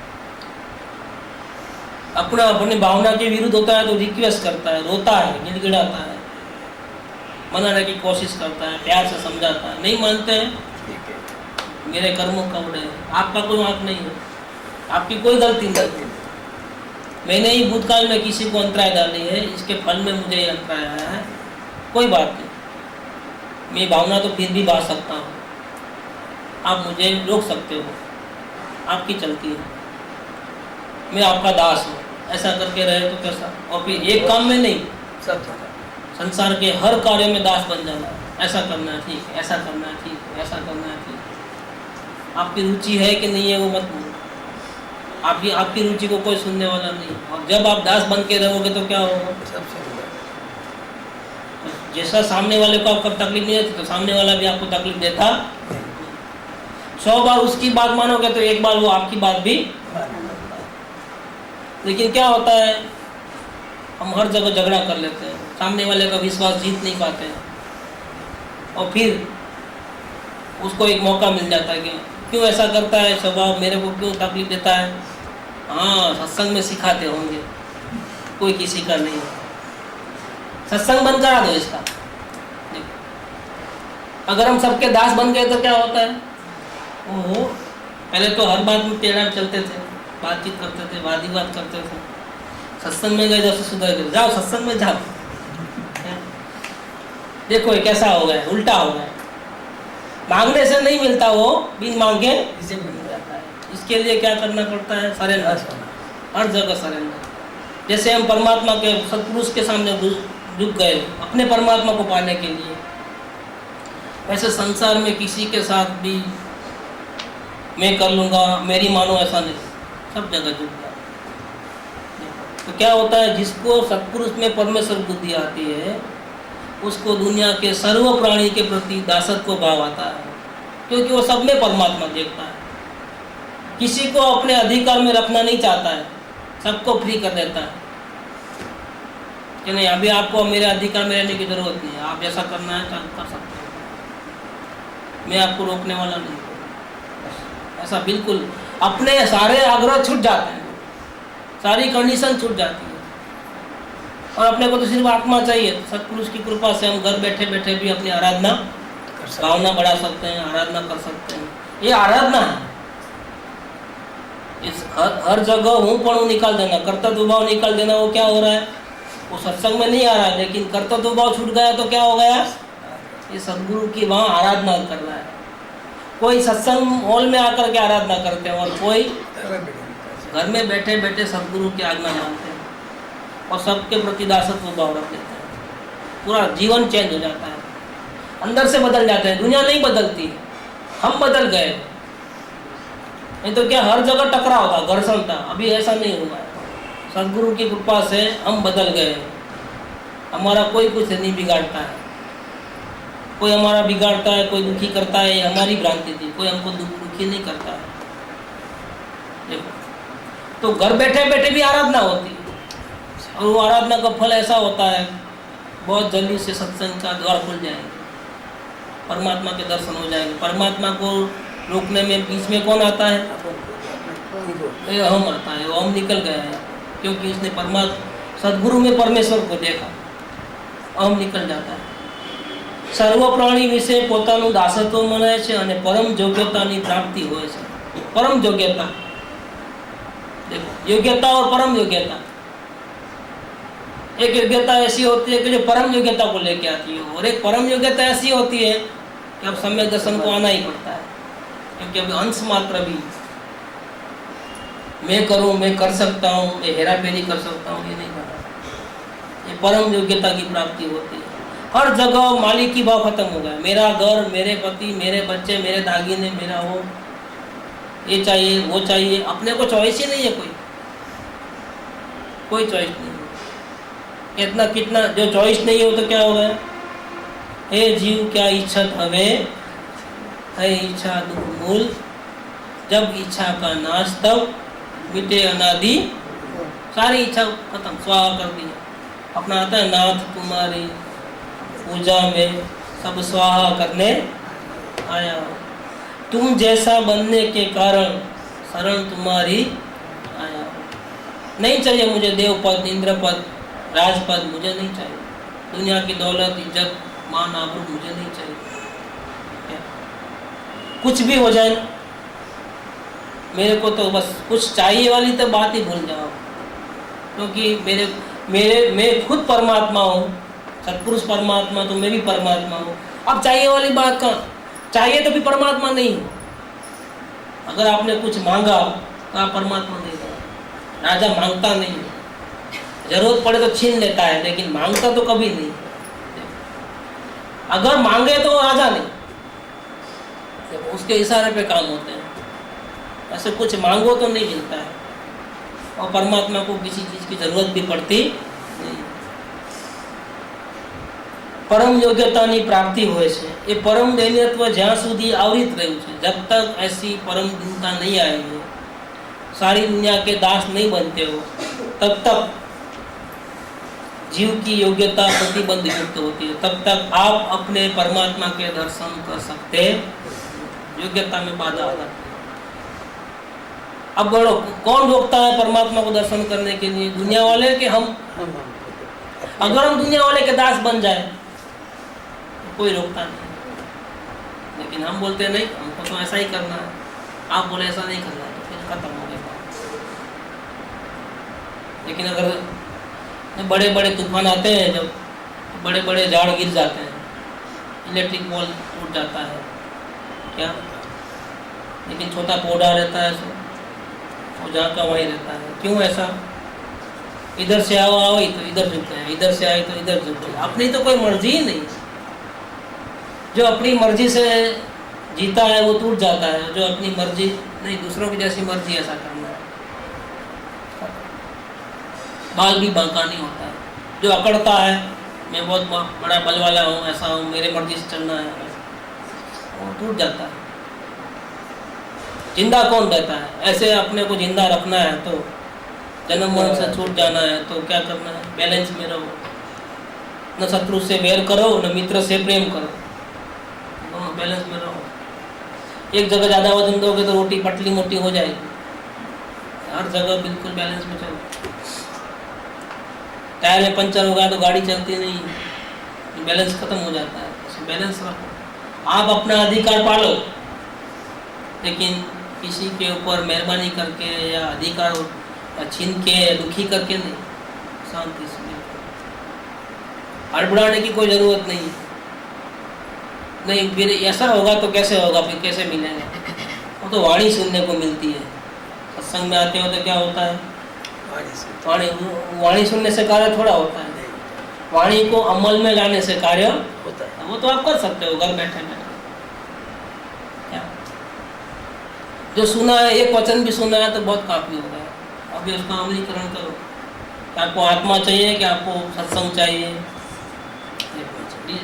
अपना अपनी भावना के विरुद्ध होता है तो रिक्वेस्ट करता है, रोता है, गिड़गिड़ाता है, मनाने की कोशिश करता है, प्यार से समझाता है, नहीं मानते हैं मेरे कर्मों का उड़े, आपका कोई वांक नहीं है, आपकी कोई गलती नहीं, मैंने ही भूतकाल में किसी को अंतराय डाली है, इसके फल में मुझे ये अंतराय आया है, कोई बात नहीं, मैं भावना तो फिर भी बांट सकता हूँ, आप मुझे रोक सकते हो, आपकी चलती है, मैं आपका दास हूँ, ऐसा करके रहे तो कैसा। और फिर एक काम में नहीं, सब संसार के हर कार्य में दास बन जाना, ऐसा करना है ठीक है, ऐसा करना है ठीक है, ऐसा करना है ठीक है। आपकी रुचि है कि नहीं है वो मत बोलो, आपकी रुचि को कोई सुनने वाला नहीं। और जब आप दास बन के रहोगे तो क्या होगा, जैसा सामने वाले को आपको तकलीफ नहीं देती तो सामने वाला भी आपको तकलीफ देता। 100 बार उसकी बात मानोगे तो एक बार वो आपकी बात भी। लेकिन क्या होता है, हम हर जगह झगड़ा कर लेते हैं, सामने वाले का विश्वास जीत नहीं पाते हैं, और फिर उसको एक मौका मिल जाता है कि क्यों ऐसा करता है, स्वभाव मेरे को क्यों तकलीफ देता है। हाँ, सत्संग में सिखाते होंगे, कोई किसी का नहीं, सत्संग बंद करा दो इसका। अगर हम सबके दास बन गए तो क्या होता है, ओहो, पहले तो हर बात में टेढ़ा चलते थे, बातचीत करते थे, वाद विवाद करते थे, सत्संग में गए जैसे सुधर गए, जाओ सत्संग में जाओ, देखो ये कैसा हो गया, उल्टा हो गया, मांगने से नहीं मिलता, वो बिन मांगे इसे मिल जाता है। इसके लिए क्या करना पड़ता है, सरेंडर, हर जगह सरेंडर। जैसे हम परमात्मा के सत्पुरुष के सामने झुक गए अपने परमात्मा को पाने के लिए, ऐसे संसार में किसी के साथ भी मैं कर लूँगा, मेरी मानो, ऐसा नहीं, सब जगह जुट गया। तो क्या होता है, जिसको सत्पुरुष में परमेश्वर बुद्धि आती है उसको दुनिया के सर्व प्राणी के प्रति दासत्व को भाव आता है, क्योंकि वो सब में परमात्मा देखता है। किसी को अपने अधिकार में रखना नहीं चाहता है, सबको फ्री कर देता है कि नहीं, अभी आपको मेरे अधिकार में रहने की जरूरत नहीं है, आप जैसा करना है कर सकते हो, मैं आपको रोकने वाला नहीं हूँ। ऐसा बिल्कुल अपने सारे आग्रह छूट जाते हैं, सारी कंडीशन छूट जाती है, और अपने को तो सिर्फ आत्मा चाहिए। सत्पुरुष की कृपा से हम घर बैठे बैठे भी अपनी आराधना भावना बढ़ा सकते हैं, आराधना कर सकते हैं। ये आराधना है। इस हर जगह हूँ पण निकाल देना, कर्तव्य भाव निकाल देना, वो क्या हो रहा है, वो सत्संग में नहीं आ रहा है, लेकिन कर्तव्य भाव छूट गया तो क्या हो गया, ये सदगुरु की वहाँ आराधना कर रहा है। कोई सत्संग हॉल में आकर के आराधना करते हैं, और कोई घर में बैठे बैठे सदगुरु की आज्ञा मानते हैं और सबके प्रति दासत्व भाव रख देते हैं। पूरा जीवन चेंज हो जाता है, अंदर से बदल जाते हैं। दुनिया नहीं बदलती, हम बदल गए। नहीं तो क्या हर जगह टकराव था, घर्षण था, अभी ऐसा नहीं हुआ है। सदगुरु की कृपा से हम बदल गए, हमारा कोई कुछ नहीं बिगाड़ता है। कोई हमारा बिगाड़ता है, कोई दुखी करता है, हमारी भ्रांति थी, कोई हमको दुखी नहीं करता है। देखो, तो घर बैठे बैठे भी आराधना होती है, और वो आराधना का फल ऐसा होता है, बहुत जल्दी से सत्संग का द्वार खुल जाएंगे, परमात्मा के दर्शन हो जाएंगे। परमात्मा को रोकने में बीच में कौन आता है, हम आता है, वो हम निकल गया है, क्योंकि उसने सदगुरु में परमेश्वर को देखा, हम निकल जाता है। સર્વ પ્રાણી વિશે પોતાનું દાસત્વ મનાય છે અને પરમ યોગ્યતાની પ્રાપ્તિ હોય છે। परम योग्यता, देखो योग्यता और परम योग्यता। एक योग्यता ऐसी होती है कि जो परम योग्यता को लेके आती है, और एक परम योग्यता ऐसी होती है कि अब सम्यक दर्शन को आना ही पड़ता है, क्योंकि अभी अंश मात्र भी मैं करूं, मैं कर सकता हूं, मैं हेरा फेरी कर सकता हूं, ये नहीं करता। ये परम योग्यता की प्राप्ति होती है। हर जगह मालिकी भाव खत्म हो गया, मेरा घर, मेरे पति, मेरे बच्चे, मेरे दागिने, मेरा वो, ये चाहिए, वो चाहिए, अपने को चॉइस ही नहीं है, कोई चॉइस नहीं है। इतना कितना जो चॉइस नहीं हो तो क्या हो गया, हे जीव क्या इच्छा हवे, है इच्छा दुख मूल, जब इच्छा का नाश तब मिटे अनादि, सारी इच्छा खत्म, स्वाहा कर दी। अपना आता है नाथ तुम्हारी पूजा में सब स्वाहा करने आया, तुम जैसा बनने के कारण शरण तुम्हारी आया। नहीं चाहिए मुझे देव पद, इंद्र पद, राजपद, मुझे नहीं चाहिए। दुनिया की दौलत, इज्जत, मान, आबरू मुझे नहीं चाहिए। कुछ भी हो जाए मेरे को तो बस कुछ चाहिए वाली तो बात ही भूल जाओ, क्योंकि मैं खुद परमात्मा हूँ, सत्पुरुष परमात्मा, तो मैं भी परमात्मा हूँ। अब चाहिए वाली बात का चाहिए तो भी परमात्मा नहीं। अगर आपने कुछ मांगा तो आप परमात्मा नहीं है। राजा मांगता नहीं, जरूरत पड़े तो छीन लेता है, लेकिन मांगता तो कभी नहीं। अगर मांगे तो राजा नहीं, उसके इशारे पे काम होते हैं। ऐसे कुछ मांगो तो नहीं मिलता है, और परमात्मा को किसी चीज की जरूरत भी पड़ती नहीं। परम योग्यतानी प्राप्ति હોય છે। એ परम દૈન્યत्व જ્યાં સુધી આવરિત રહ્યું છે, जब तक ऐसी परम दीनता नहीं आएगी, सारी दुनिया के दास नहीं बनते हो, तब तक जीव की योग्यता प्रतिबंध युक्त होती है, तब तक आप अपने परमात्मा के दर्शन कर सकते, योग्यता में बाधा आ जाती है। अब बोलो कौन रोकता है परमात्मा को दर्शन करने के लिए, दुनिया वाले कि हम? अगर हम दुनिया वाले के दास बन जाए कोई रोकता नहीं, लेकिन हम बोलते नहीं, हमको तो ऐसा ही करना है, आप बोले ऐसा नहीं करना है, तो फिर खत्म हो गया। लेकिन अगर बड़े बड़े तूफान आते हैं, जब बड़े बड़े झाड़ गिर जाते हैं, इलेक्ट्रिक पोल टूट जाता है, क्या, लेकिन छोटा पौधा रहता है वो जहाँ का वहीं रहता है। क्यों ऐसा? इधर से आओ तो इधर झुकते हैं, इधर से आए तो इधर झुकते हैं, अपनी तो कोई मर्जी ही नहीं। जो अपनी मर्जी से जीता है वो टूट जाता है, जो अपनी मर्जी नहीं, दूसरों की जैसी मर्जी ऐसा करना है, बाल भी बांका नहीं होता है। जो अकड़ता है मैं बहुत बड़ा बल वाला हूँ, ऐसा हूँ, मेरे मर्जी से चलना है, वो टूट जाता है। जिंदा कौन रहता है? ऐसे अपने को जिंदा रखना है तो जन्म मरण से छूट जाना है तो क्या करना है? बैलेंस में रहो, न शत्रु से बैर करो न मित्र से प्रेम करो, दोनों बैलेंस में रहो। एक जगह ज़्यादा वजन दोगे तो रोटी पतली मोटी हो जाएगी, हर जगह बिल्कुल बैलेंस में चलो। टायर में पंचर होगा तो गाड़ी चलती नहीं, बैलेंस खत्म हो जाता है। तो बैलेंस रखो, आप अपना अधिकार पालो, लेकिन किसी के ऊपर मेहरबानी करके या अधिकार छीन के दुखी करके नहीं, शांति से। हड़बड़ाने की कोई ज़रूरत नहीं है। नहीं फिर ऐसा होगा तो कैसे होगा, फिर कैसे मिलेंगे? वो तो वाणी सुनने को मिलती है। सत्संग में आते हो तो क्या होता है? वाणी सुनने से कार्य थोड़ा होता है, वाणी को अमल में लाने से कार्य होता है। वो तो आप कर सकते हो घर बैठे बैठे। जो सुना है, एक वचन भी सुना है तो बहुत काफ़ी हो गया, अभी उसका अमलीकरण करो। कि आपको आत्मा चाहिए कि आपको सत्संग चाहिए?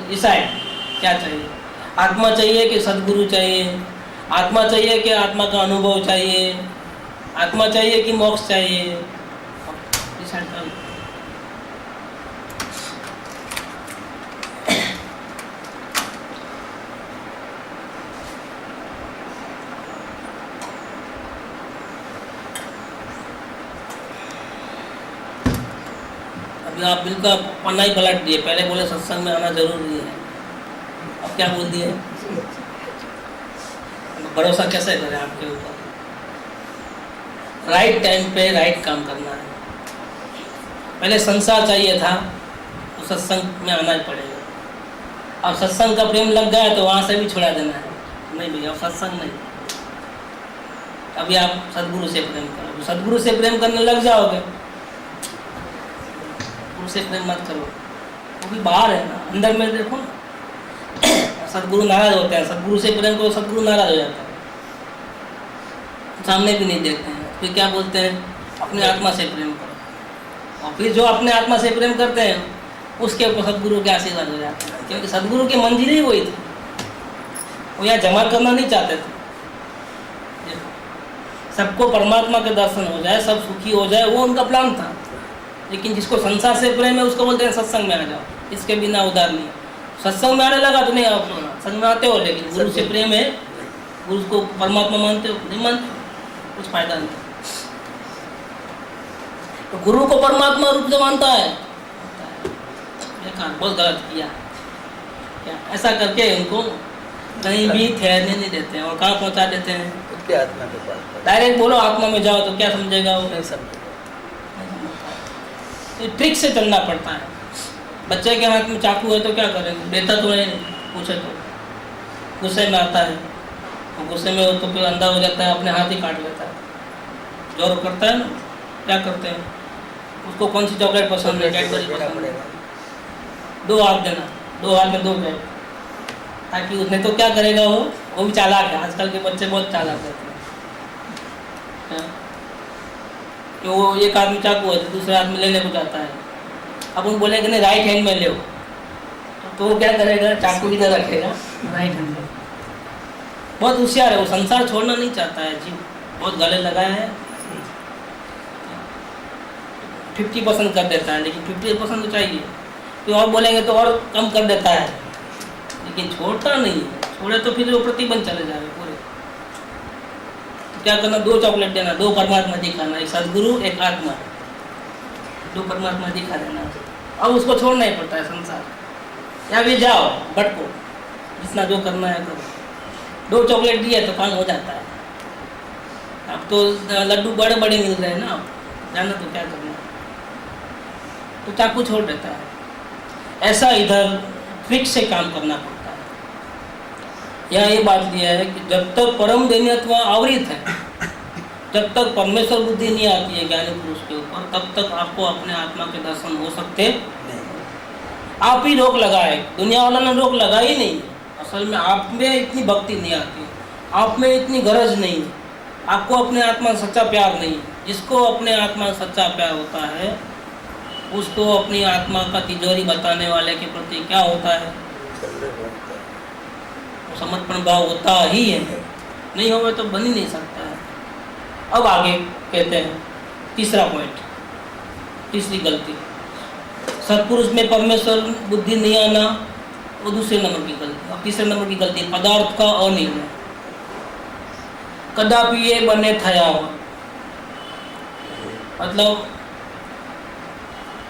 डिसाइड क्या चाहिए। आत्मा चाहिए कि सद्गुरु चाहिए? आत्मा चाहिए कि आत्मा का अनुभव चाहिए? आत्मा चाहिए कि मोक्ष चाहिए? डिसाइड कर लो। आप बिल्कुल पन्ना ही पलट दिए। पहले बोले सत्संग में आना जरूरी है, अब क्या बोल दिए? भरोसा कैसे करें आपके ऊपर? राइट टाइम पे राइट काम करना है। पहले संसार चाहिए था तो सत्संग में आना ही पड़ेगा। अब सत्संग का प्रेम लग गया तो वहाँ से भी छुड़ा देना है। नहीं भैया सत्संग नहीं, अभी आप सद्गुरु से प्रेम करो। सद्गुरु से प्रेम करने लग जाओगे, से प्रेम मत करो, वो भी बाहर है ना, अंदर में देखो ना। सद्गुरु नाराज होते हैं, सद्गुरु से प्रेम करो, सद्गुरु नाराज हो जाता है, सामने भी नहीं देखते हैं। फिर क्या बोलते हैं? अपनी आत्मा से प्रेम करो। और फिर जो अपने आत्मा से प्रेम करते हैं उसके ऊपर सद्गुरु के आशीर्वाद हो जाते हैं, क्योंकि सद्गुरु की मंजिल ही वही थी। वो यहाँ जमा करना नहीं चाहते थे। सबको परमात्मा के दर्शन हो जाए, सब सुखी हो जाए, वो उनका प्लान था। लेकिन जिसको संसार से प्रेम है उसको बोलते हैं सत्संग में आ जाओ, इसके बिना उधार नहीं। सत्संग में आने लगा तो नहीं आओ, संग में आते हो, लेकिन गुरु से प्रेम है, गुरु को परमात्मा मानते हो? नहीं मानते, कुछ फायदा नहीं। तो गुरु को परमात्मा रूप से मानता है, बहुत गलत किया। क्या ऐसा करके उनको कहीं भी ठहरने नहीं देते हैं और कहाँ पहुँचा देते हैं? आत्मा के पास। डायरेक्ट बोलो आत्मा में जाओ तो क्या समझेगा वो? नहीं समझेगा। ट्रिक से चलना पड़ता है। बच्चे के हाथ में चाकू है तो क्या करेंगे? देता तो नहीं, पूछे तो गुस्से में आता है, और गुस्से में हो तो फिर अंधा हो जाता है, अपने हाथ ही काट लेता है। जोर करता है ना, क्या करते हैं? उसको कौन सी चॉकलेट पसंद है? कैडबरी पसंद है, 2 हाथ देना, 2 हाथ में 2 कैड, ताकि उसने तो क्या करेगा वो भी चालाक है। आजकल के बच्चे बहुत चालाक रहते हैं। कि वो एक हाथ में चाकू है तो दूसरे हाथ में लेने को जाता है। अब उन बोलेंगे नहीं राइट हैंड में ले, तो वो क्या करेगा? चाकू इधर रखेगा, राइट हैंड में। बहुत होशियार है वो, संसार छोड़ना नहीं चाहता है जी, बहुत गले लगाए हैं। 50% कर देता है, लेकिन 50% तो चाहिए। तो और बोलेंगे तो और कम कर देता है, लेकिन छोड़ता नहीं है। छोड़े तो फिर वो प्रतिबंध चले जाएगा पूरे। तो क्या करना? 2 चॉकलेट देना, 2 परमात्मा दिखाना, एक सदगुरु एक आत्मा, 2 परमात्मा दिखा देना। अब उसको छोड़ना ही पड़ता है संसार। या भी जाओ भटको, जितना जो करना है करो। 2 चॉकलेट दिए तो काम हो जाता है। अब तो लड्डू बड़े बड़े मिल रहे हैं ना, जाना तो क्या करना, तो चाकू छोड़ देता है। ऐसा इधर ट्रिक से काम करना पड़ता है। यहाँ ये बात यह है कि जब तक परम दैन्यत्व आवृत है, जब तक परमेश्वर बुद्धि नहीं आती है ज्ञानी पुरुष के ऊपर, तब तक आपको अपने आत्मा के दर्शन हो सकते नहीं। आप ही रोक लगाए, दुनिया वालों ने रोक लगाई नहीं। और असल में आप में इतनी भक्ति नहीं आती, आप में इतनी गरज नहीं, आपको अपने आत्मा से सच्चा प्यार नहीं। जिसको अपने आत्मा से सच्चा प्यार होता है उसको अपनी आत्मा का तिजोरी बताने वाले के प्रति क्या होता है, वो समर्पण भाव होता ही है, नहीं होवे तो बन ही नहीं सकता है। अब आगे कहते हैं तीसरा पॉइंट, तीसरी गलती, सत्पुरुष में परमेश्वर बुद्धि नहीं आना, वो दूसरे नंबर की गलती। अब तीसरे नंबर की गलती, पदार्थ का अनिर्णय। कदापि ये बने थया हो, मतलब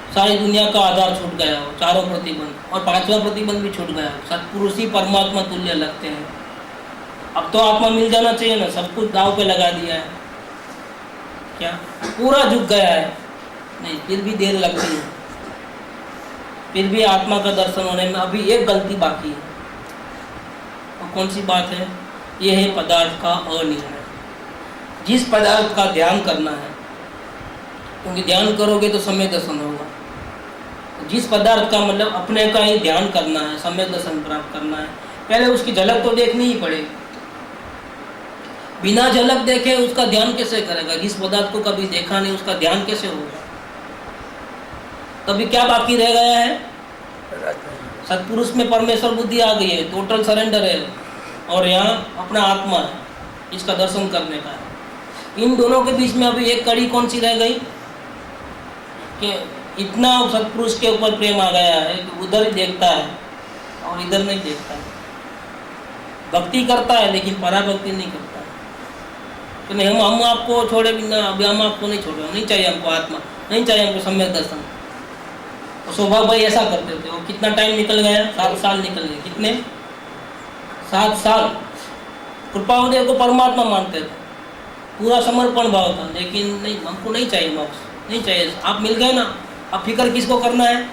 सारी दुनिया का आधार छूट गया हो, चारों प्रतिबंध और पांचवा प्रतिबंध भी छूट गया हो, सत्पुरुष ही परमात्मा तुल्य लगते हैं। अब तो आत्मा मिल जाना चाहिए ना, सब कुछ दाव पे लगा दिया है, क्या पूरा झुक गया है, नहीं, फिर भी देर लगती है, फिर भी आत्मा का दर्शन होने में अभी एक गलती बाकी है। और कौन सी बात है? यह है पदार्थ का अनिर्णय। जिस पदार्थ का ध्यान करना है, क्योंकि ध्यान करोगे तो सम्यक दर्शन होगा, जिस पदार्थ का मतलब अपने का ही ध्यान करना है, सम्यक दर्शन प्राप्त करना है, पहले उसकी झलक तो देखनी ही पड़ेगी। बिना झलक देखे उसका ध्यान कैसे करेगा? जिस पदार्थ को कभी देखा नहीं उसका ध्यान कैसे होगा? तभी क्या बाकी रह गया है? सत्पुरुष में परमेश्वर बुद्धि आ गई है, टोटल सरेंडर है, और यहाँ अपना आत्मा है, इसका दर्शन करने का है। इन दोनों के बीच में अभी एक कड़ी कौन सी रह गई कि इतना सत्पुरुष के ऊपर प्रेम आ गया है कि उधर ही देखता है और इधर नहीं देखता है। भक्ति करता है लेकिन पराभक्ति नहीं करता है। तो नहीं, हम आपको छोड़े बिना, अभी हम आपको नहीं छोड़े, नहीं चाहिए हमको आत्मा, नहीं चाहिए हमको सम्यक दर्शन। तो सौभाग्य भाई ऐसा करते थे। वो कितना टाइम निकल गया? 7 साल निकल गए। कितने? 7 साल। कृपादेव को परमात्मा मानते थे, पूरा समर्पण भाव था, लेकिन नहीं, हमको नहीं चाहिए मोक्ष, नहीं चाहिए। आप मिल गए ना, अब फिक्र किसको करना है?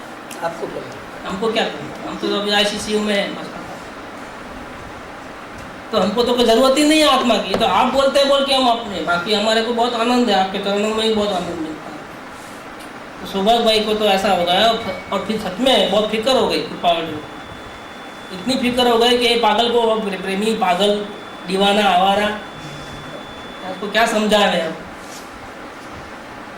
आपको करना। हमको क्या करना? हम तो अभी ICCU में है बस, तो हमको तो कोई ज़रूरत ही नहीं है आत्मा की। तो आप बोलते हैं बोल के हम अपने, बाकी हमारे को बहुत आनंद है, आपके चरणों में ही बहुत आनंद मिलता है। तो सौभाग्य भाई को तो ऐसा हो गया, और फिर सच में बहुत फिक्र हो गई कृपादेव, इतनी फिक्र हो गई कि ये पागल को, प्रेमी पागल दीवाना आवारा, आपको क्या समझाए? अब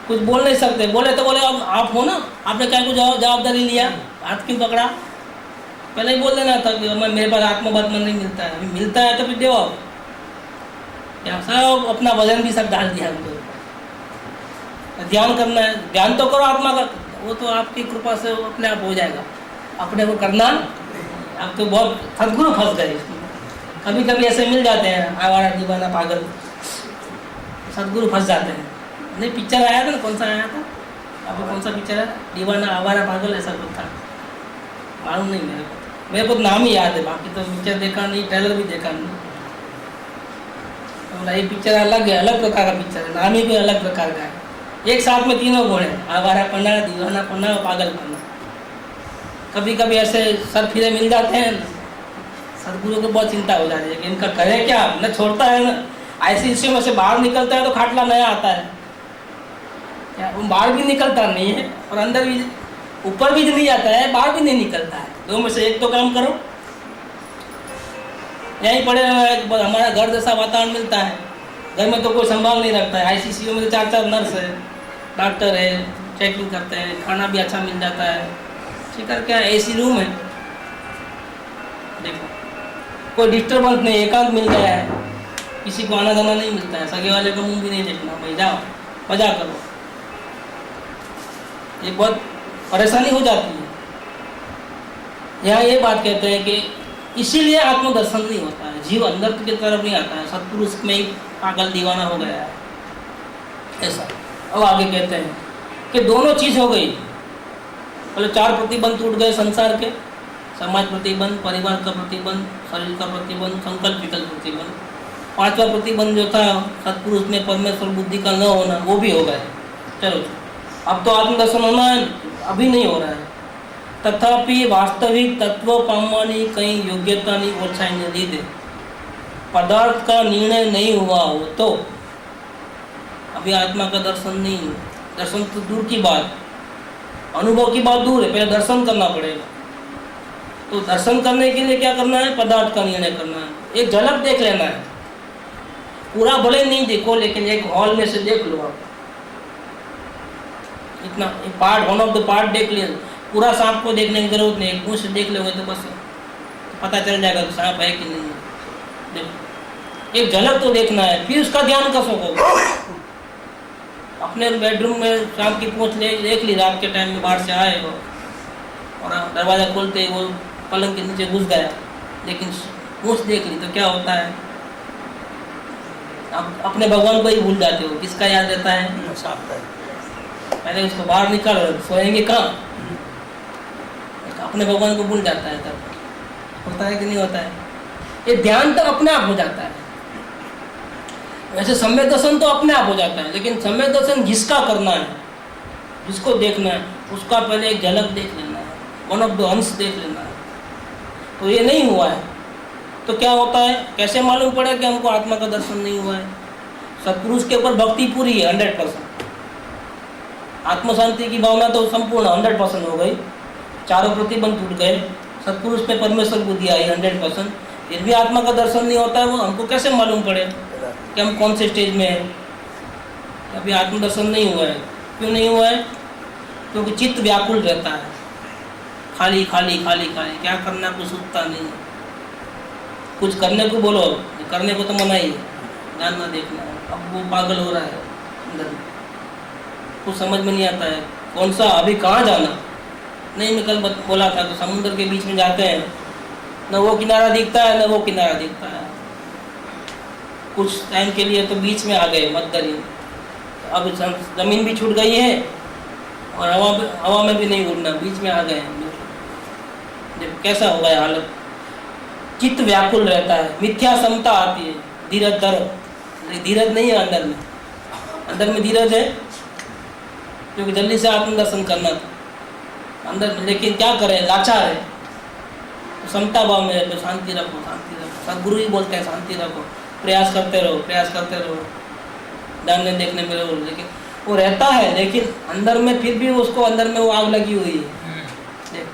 कुछ बोल नहीं सकते। बोले तो बोले अब आप हो ना, आपने क्या कुछ जवाबदारी लिया, हाथ क्यों पकड़ा? पहले ही बोल देना था कि मेरे पास आत्मबंधन नहीं मिलता है, अभी मिलता है तो फिर देव क्या सब अपना वजन भी सब डाल दिया हमको। ध्यान करना है, ध्यान तो करो आत्मा का, वो तो आपकी कृपा से अपने आप हो जाएगा। अपने को करना, अब तो बहुत सदगुरु फंस गए। कभी कभी ऐसे मिल जाते हैं आवारा दीवाना पागल, सदगुरु फंस जाते हैं। नहीं, पिक्चर आया था ना, कौन सा आया था अभी, कौन सा पिक्चर है? दीवाना आवारा पागल ऐसा कुछ था, मालूम नहीं मेरे को नाम ही याद है, बाकी तो पिक्चर देखा नहीं, ट्रेलर भी देखा नहीं। तो ये पिक्चर अलग है, अलग प्रकार का पिक्चर है, नाम ही कोई अलग प्रकार का है। एक साथ में तीनों गुण है, आवारापना, दीवानापना और पागलपना। कभी कभी ऐसे सर फिरे मिल जाते हैं, सदगुरु को बहुत चिंता हो जाती है कि इनका करे क्या, न छोड़ता है ना। ICCU में से बाहर निकलता है तो खाटला नया आता है, क्या वो बाहर भी निकलता नहीं है और अंदर भी, ऊपर भी नहीं आता है, बाहर भी नहीं निकलता है। दो में से एक तो काम करो। यहीं पड़े हमारा घर जैसा वातावरण मिलता है, घर में तो कोई संभाल नहीं रखता है। ICCU में तो 4 नर्स है, डॉक्टर है, चेकिंग करते हैं, खाना भी अच्छा मिल जाता है, ठीक है, क्या AC रूम है, देखो कोई डिस्टर्बेंस नहीं, एकांत मिल गया है, किसी को आना जाना नहीं मिलता है, सगे वाले को मुंह भी नहीं देखना, भाई जाओ मजा करो। ये बहुत परेशानी हो जाती है। यहाँ ये बात कहते हैं कि इसीलिए आत्मदर्शन नहीं होता है, जीव अंदर की तरफ नहीं आता है, सत्पुरुष में ही पागल दीवाना हो गया है ऐसा। अब आगे कहते हैं कि दोनों चीज़ हो गई, मतलब 4 प्रतिबंध टूट गए संसार के, समाज प्रतिबंध, परिवार का प्रतिबंध, शरीर का प्रतिबंध, संकल्प विकल्प प्रतिबंध। 5वां प्रतिबंध जो था सत्पुरुष में परमेश्वर बुद्धि का न होना, वो भी हो गया। चलो अब तो आत्मदर्शन होना है, अभी नहीं हो रहा है। तथापि वास्तविक तत्व पामवानी कहीं योग्यता नहीं ओछाई ने दी दे, पदार्थ का निर्णय नहीं हुआ हो तो अभी आत्मा का दर्शन नहीं है। दर्शन तो दूर की बात, अनुभव की बात दूर है, पहले दर्शन करना पड़ेगा। तो दर्शन करने के लिए क्या करना है? पदार्थ का निर्णय करना है, एक झलक देख लेना है। पूरा भले नहीं देखो, लेकिन एक हॉल में से देख लो आप, इतना part, one of the part देख लिया। पूरा सांप को देखने की जरूरत नहीं, एक मुंह से देख लोगे तो बस पता चल जाएगा कि सांप है कि नहीं है। देखो, एक झलक तो देखना है, फिर उसका ध्यान कर सको। अपने बेडरूम में सांप की पूंछ देख ली, रात के टाइम में बाहर से आए हो और दरवाज़ा खोलते ही वो पलंग के नीचे घुस गया, लेकिन पूंछ देख ली तो क्या होता है? आप अपने भगवान को ही भूल जाते हो। किसका याद रहता है? सांप का। पहले उसको बाहर निकाल, सोएंगे कहाँ? अपने भगवान को भूल जाता है। तब होता है कि नहीं होता है? ये ध्यान तो अपने आप हो जाता है। वैसे सम्यक दर्शन तो अपने आप हो जाता है, लेकिन सम्यक दर्शन जिसका करना है, जिसको देखना है, उसका पहले एक झलक देख लेना है, वन ऑफ द अंश देख लेना है। तो ये नहीं हुआ है तो क्या होता है? कैसे मालूम पड़ा कि हमको आत्मा का दर्शन नहीं हुआ है? सत्पुरुष के ऊपर भक्ति पूरी है 100%, आत्म शांति की भावना तो संपूर्ण 100% हो गई, चारों प्रतिबंध टूट गए, सत्पुरुष पे परमेश्वर बुद्धि आई 100%, फिर भी आत्मा का दर्शन नहीं होता है। वो हमको कैसे मालूम पड़े कि हम कौन से स्टेज में हैं? अभी आत्मदर्शन नहीं हुआ है। क्यों नहीं हुआ है? क्योंकि चित्त व्याकुल रहता है, खाली खाली खाली खाली, क्या करना कुछ सूझता नहीं। कुछ करने को बोलो, करने को तो मना ही है, जानना देखना है। अब वो पागल हो रहा है अंदर में, कुछ समझ में नहीं आता है कौन सा अभी कहाँ जाना। नहीं, मैं कल बोला था, तो समुद्र के बीच में जाते हैं, न वो किनारा दिखता है न वो किनारा दिखता है। कुछ टाइम के लिए तो बीच में आ गए मध्य, अब जमीन भी छूट गई है और हवा में भी नहीं उड़ना, बीच में आ गए हैं। जब कैसा हो गया हालत, चित्त व्याकुल रहता है, मिथ्या समता आती है, धीरज धीरज नहीं है अंदर में। अंदर में धीरज है क्योंकि जल्दी से आत्मदर्शन करना था अंदर में, लेकिन क्या करें, लाचार है। तो समता भाव में है तो शांति रखो, शांति रखो। सदगुरु ही बोलते हैं शांति रखो, प्रयास करते रहो, प्रयास करते रहो, जानने देखने में रहो। लेकिन वो रहता है, लेकिन अंदर में फिर भी उसको अंदर में वो आग लगी हुई है।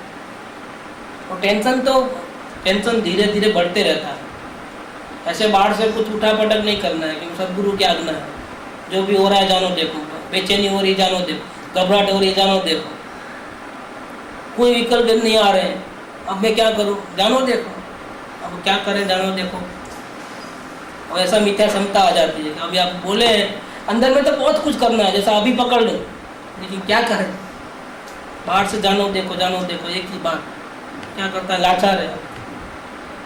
और टेंशन धीरे धीरे बढ़ते रहता है। ऐसे बाहर से कुछ उठा पटक नहीं करना है, क्योंकि सदगुरु की आज्ञा है। जो भी हो रहा है जानो देखो, बेचैनी हो रही जानो देखो, घबराहट हो रही जानो देखो, कोई विकल्प नहीं आ रहे हैं, अब मैं क्या करूं, जानो देखो, अब क्या करें जानो देखो। और ऐसा मिथ्या क्षमता आ जाती है कि अभी आप बोले अंदर में तो बहुत कुछ करना है, जैसा अभी पकड़ लो, लेकिन क्या करें, बाहर से जानो देखो एक ही बात। क्या करता है, लाचार है।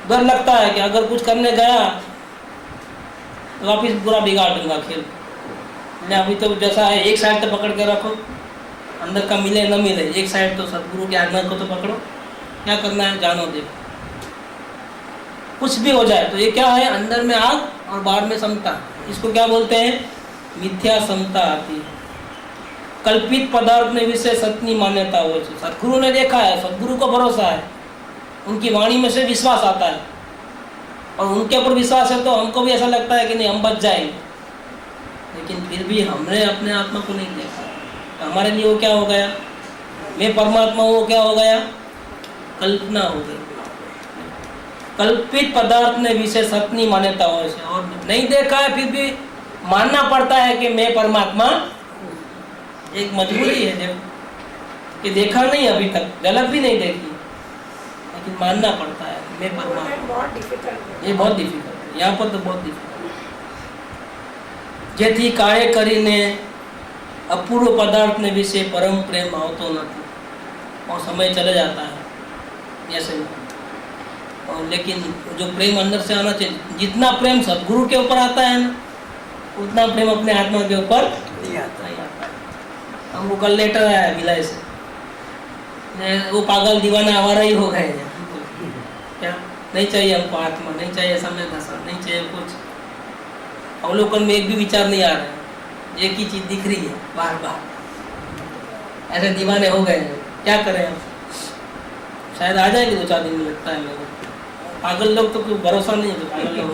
डर लगता है कि अगर कुछ करने गया तो वापिस पूरा बिगाड़ दूंगा खेल। अभी तो जैसा है एक साइड तो पकड़ के रखो, अंदर का मिले न मिले, एक साइड तो सदगुरु की आज्ञा को तो पकड़ो। क्या करना है, जानो देखो, कुछ भी हो जाए तो ये क्या है, अंदर में आग और बाहर में समता। इसको क्या बोलते हैं, मिथ्या समता आती है। कल्पित पदार्थ में विषय सत्य मान्यता हो। सदगुरु ने देखा है, सदगुरु को भरोसा है, उनकी वाणी में से विश्वास आता है, और उनके ऊपर विश्वास है तो हमको भी ऐसा लगता है कि नहीं हम बच जाएंगे। लेकिन फिर भी हमने अपने आत्मा को नहीं देखा, तो हमारे लिए वो क्या हो गया, मैं परमात्मा हूँ, वो क्या हो गया, कल्पना हो गई। कल्पित पदार्थ में विषय सत्य मान्यता हो, और नहीं देखा है फिर भी मानना पड़ता है कि मैं परमात्मा। एक मजबूरी है जब कि देखा नहीं अभी तक, झलक भी नहीं देखी, लेकिन मानना पड़ता है मैं परमात्मा। बहुत डिफिकल्ट है, ये बहुत डिफिकल्ट है, यहाँ पर तो बहुत डिफिकल्ट है। જેથી કાળે કરીને અપૂર્વ પદાર્થને વિશે પરમ પ્રેમ આવતો નથી, और समय चला जाता है ऐसे में। और लेकिन जो प्रेम अंदर से आना चाहिए, जितना प्रेम सदगुरु के ऊपर आता है ना, उतना प्रेम अपने आत्मा के ऊपर नहीं आता है। हमको कल लेटर आया भिलाई से, वो पागल दीवाना आवारा ही हो गए हैं। क्या नहीं चाहिए हमको आत्मा, नहीं चाहिए समय दशा, नहीं चाहिए कुछ। अवलोकन में एक भी विचार नहीं आ रहा है, एक ही चीज दिख रही है बार बार। ऐसे दीवाने हो गए हैं, क्या करें हम। शायद आ जाएंगे 2-4 दिन में, लगता है मेरे को। पागल लोग तो कोई भरोसा नहीं है, तो पागल लोग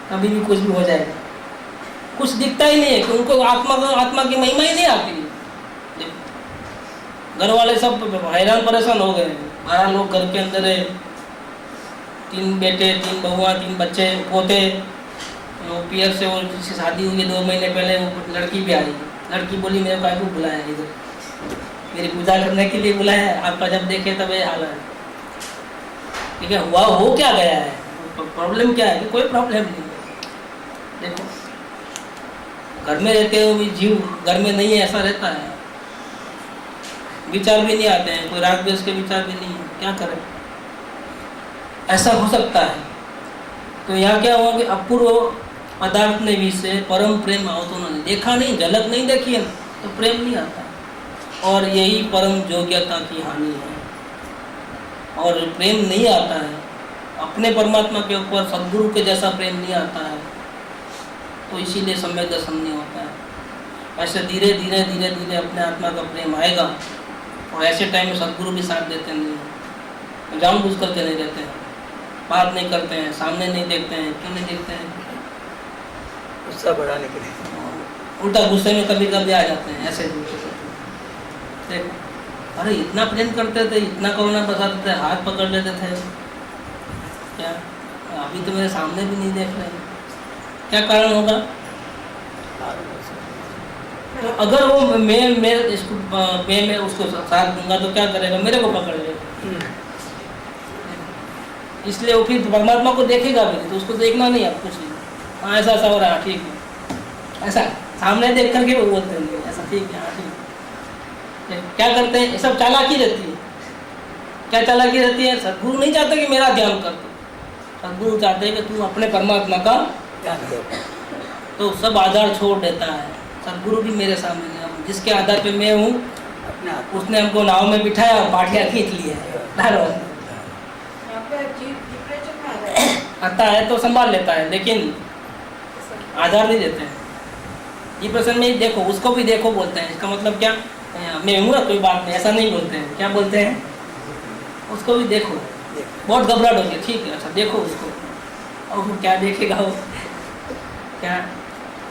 कभी भी कुछ भी हो जाएगा। कुछ दिखता ही नहीं है कि उनको आत्मा की महिमा ही नहीं आती है। घर वाले सब हैरान परेशान हो गए हैं, 12 लोग घर के अंदर है, 3 बेटे, 3 बहुआ, 3 बच्चे, पोते। वो पियर से, और जिसकी शादी हुई है 2 महीने पहले, वो लड़की भी आई। लड़की बोली मेरे को आपको बुलाया है इधर, मेरी पूजा करने के लिए बुलाया है, आपका जब देखे तब ये हाल है। ठीक है, हुआ हो क्या गया है, प्रॉब्लम क्या है? कोई प्रॉब्लम नहीं है। देखो, घर में रहते हो भी जीव घर में नहीं है, ऐसा रहता है। विचार भी नहीं आते हैं, कोई राग द्वेष के विचार भी नहीं है, क्या करें? ऐसा हो सकता है। तो यहाँ क्या हुआ कि अपूर्व पदार्थ ने भी से परम प्रेम आवतो नहीं, देखा नहीं, झलक नहीं देखी है तो प्रेम नहीं आता। और यही परम योग्यता की हानि है। और प्रेम नहीं आता है अपने परमात्मा के ऊपर, सद्गुरु के जैसा प्रेम नहीं आता है, तो इसीलिए सम्यक दर्शन नहीं होता है। ऐसे धीरे धीरे धीरे धीरे अपने आत्मा का प्रेम आएगा। और ऐसे टाइम में सद्गुरु भी साथ देते नहीं, जानबूझ करके नहीं देते हैं, बात नहीं करते हैं, सामने नहीं देखते हैं। क्यों नहीं देखते हैं? गुस्सा बढ़ाने के लिए, उल्टा गुस्से में कभी कभी आ जाते हैं ऐसे। देखो, अरे इतना प्रेम करते थे, इतना करुणा बसाते थे, हाथ पकड़ लेते थे, क्या अभी तो मेरे सामने भी नहीं देख रहे? क्या कारण होगा? तो अगर वो मैं उसको साथ दूंगा तो क्या करेगा? मेरे को पकड़ लेगा। इसलिए वो फिर परमात्मा को देखेगा भी, तो उसको देखना नहीं आप कुछ नहीं। हाँ ऐसा ऐसा हो रहा है, ठीक है, ऐसा सामने देख करके वो बोलते हैं ऐसा, ठीक है, हाँ ठीक है। क्या करते हैं? ये सब चालाकी रहती है। क्या चालाकी रहती है? सद्गुरु नहीं चाहते कि मेरा ध्यान कर, सद्गुरु चाहते हैं कि तू अपने परमात्मा का ध्यान कर। तो सब आधार छोड़ देता है। सद्गुरु भी मेरे सामने है, जिसके आधार पे मैं हूँ, उसने हमको नाव में बिठाया और पाठिया खींच लिया है। आता है तो संभाल लेता है, लेकिन आधार नहीं देते हैं। ये प्रसन्न में देखो, उसको भी देखो बोलते हैं। इसका मतलब क्या? मैं हूँ ना, कोई बात नहीं, ऐसा नहीं बोलते हैं। क्या बोलते हैं? उसको भी देखो। बहुत घबराहट होगी, ठीक है, अच्छा देखो उसको। और वो क्या देखेगा? वो क्या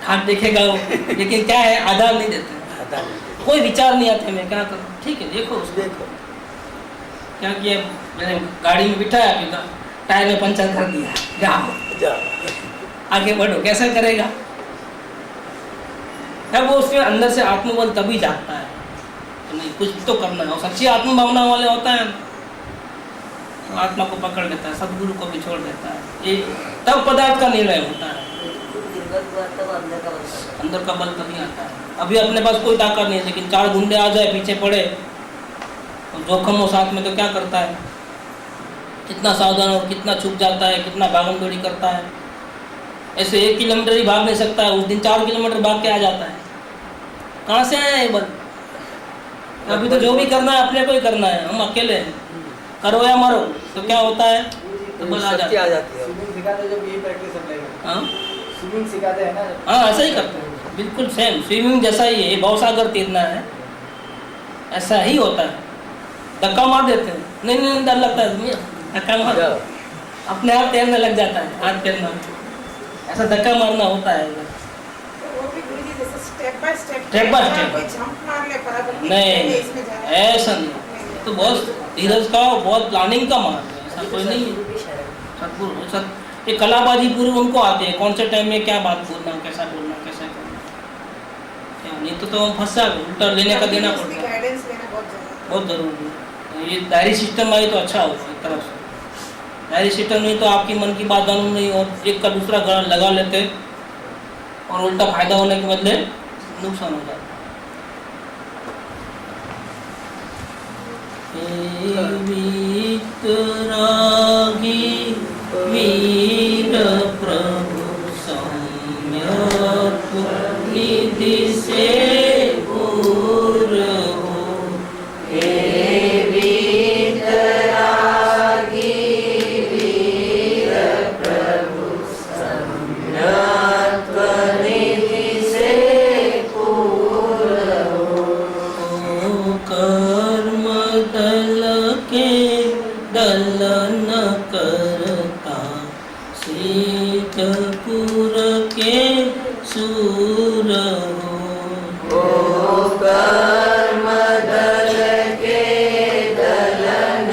हाथ देखेगा वो, लेकिन क्या है? आधार नहीं देते, कोई विचार नहीं आते मैं क्या करूँ। ठीक है, देखो उसको। देखो क्या किया, मैंने गाड़ी में बिठाया, फिर टायर में पंचर कर दिया, जाओ आगे बढ़ो। कैसा करेगा? तब वो उसके अंदर से आत्मबल तभी जागता है तो नहीं, कुछ तो करना है। और सच्ची आत्मभावना वाले होता है तो आत्मा को पकड़ लेता है, सद्गुरु को भी छोड़ देता है। ये तब पदार्थ का निर्णय होता है, अंदर का बल तभी आता है। अभी अपने पास कोई ताकत नहीं है, लेकिन 4 गुंडे आ जाए पीछे पड़े और जोखम हो साथ में, तो क्या करता है? कितना सावधान और कितना छुप जाता है, कितना भागम दौड़ी करता है। ऐसे 1 किलोमीटर ही भाग नहीं सकता है, उस दिन 4 किलोमीटर भाग के आ जाता है। कहाँ से आया ये बल? अभी तो जो भी करना है अपने को ही करना है, हम अकेले हैं, करो या मरो। तो क्या होता है? तो बल आ जाती है। स्विमिंग सिखाते हैं ना? हाँ, ऐसा ही करते हैं, बिल्कुल सेम स्विमिंग जैसा ही है। भवसागर तैरना है, ऐसा ही होता है। धक्का मार देते हैं, नहीं डर लगता है, धक्का मार, अपने आप तैरने लग जाता है। हाथ तैरना ऐसा धक्का मारना होता है। स्टेप बाय स्टेप नहीं, ऐसा नहीं, तो बहुत धीरज का, बहुत प्लानिंग का मार्ग है, ऐसा कोई नहीं है। सद्गुरु ये कलाबाजी पूरी उनको आती है, कौन से टाइम में क्या बात बोलना, कैसा बोलना, कैसा करना। नहीं तो हम फंस जाए, उल्टा लेने का देना पड़ता है, बहुत जरूरी है। ये डायरी सिस्टम आई तो अच्छा होगा एक तरफ से। डायरी सिस्टम नहीं तो आपकी मन की बात मालूम नहीं और एक का दूसरा गला लगा लेते और उल्टा फायदा होने के बदले नुकसान हो जाता। वीर प्रभु सम्यक निधि से पूर हो, हे वीतरागी वीर प्रभु सम्यक निधि से पूर हो। कर्म दल के दलन करता, शीतपुर के सूर हो। कर्म दल के दलन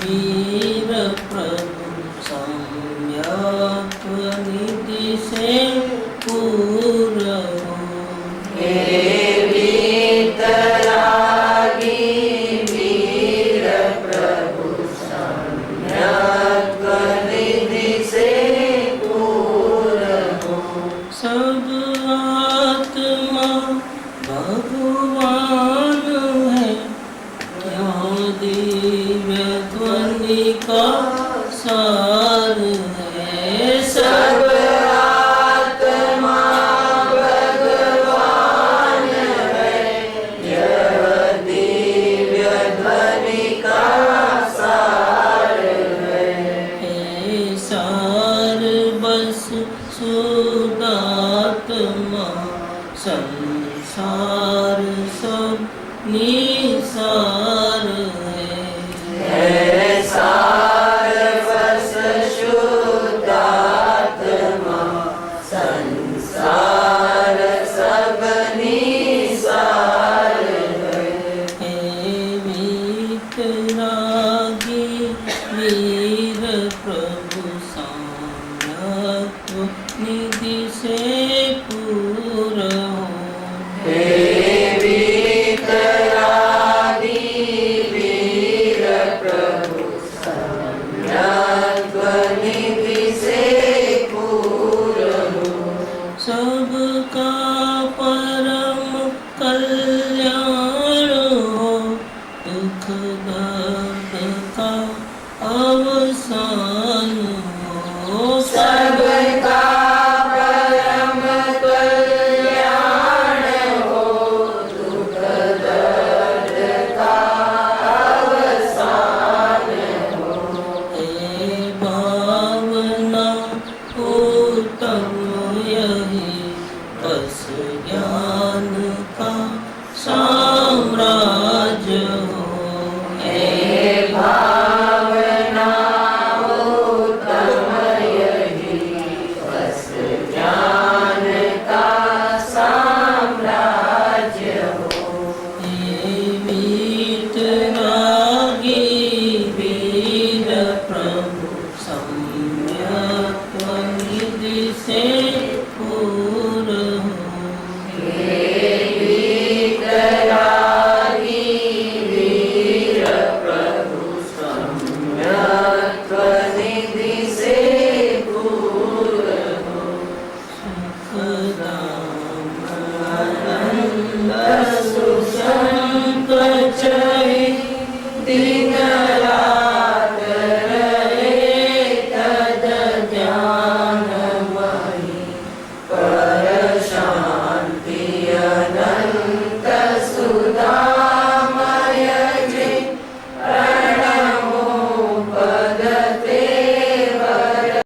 वीर प्रभु सम्यक निधि से पूर्ण हो। हे वीतरागी वीर प्रभु सम्यक निधि से पूर्ण हो। सब आत्मा भगवान है, क्यों दिव्य ध्वनि का सार है। सब आत्मा भगवान है, यह दिव्य ध्वनि का सार है। हे सार बस सुदात्मा, संसार सब निसार है। सार बस शुद्धात्मा, संसार सब निसार है। हे वीतरागी वीर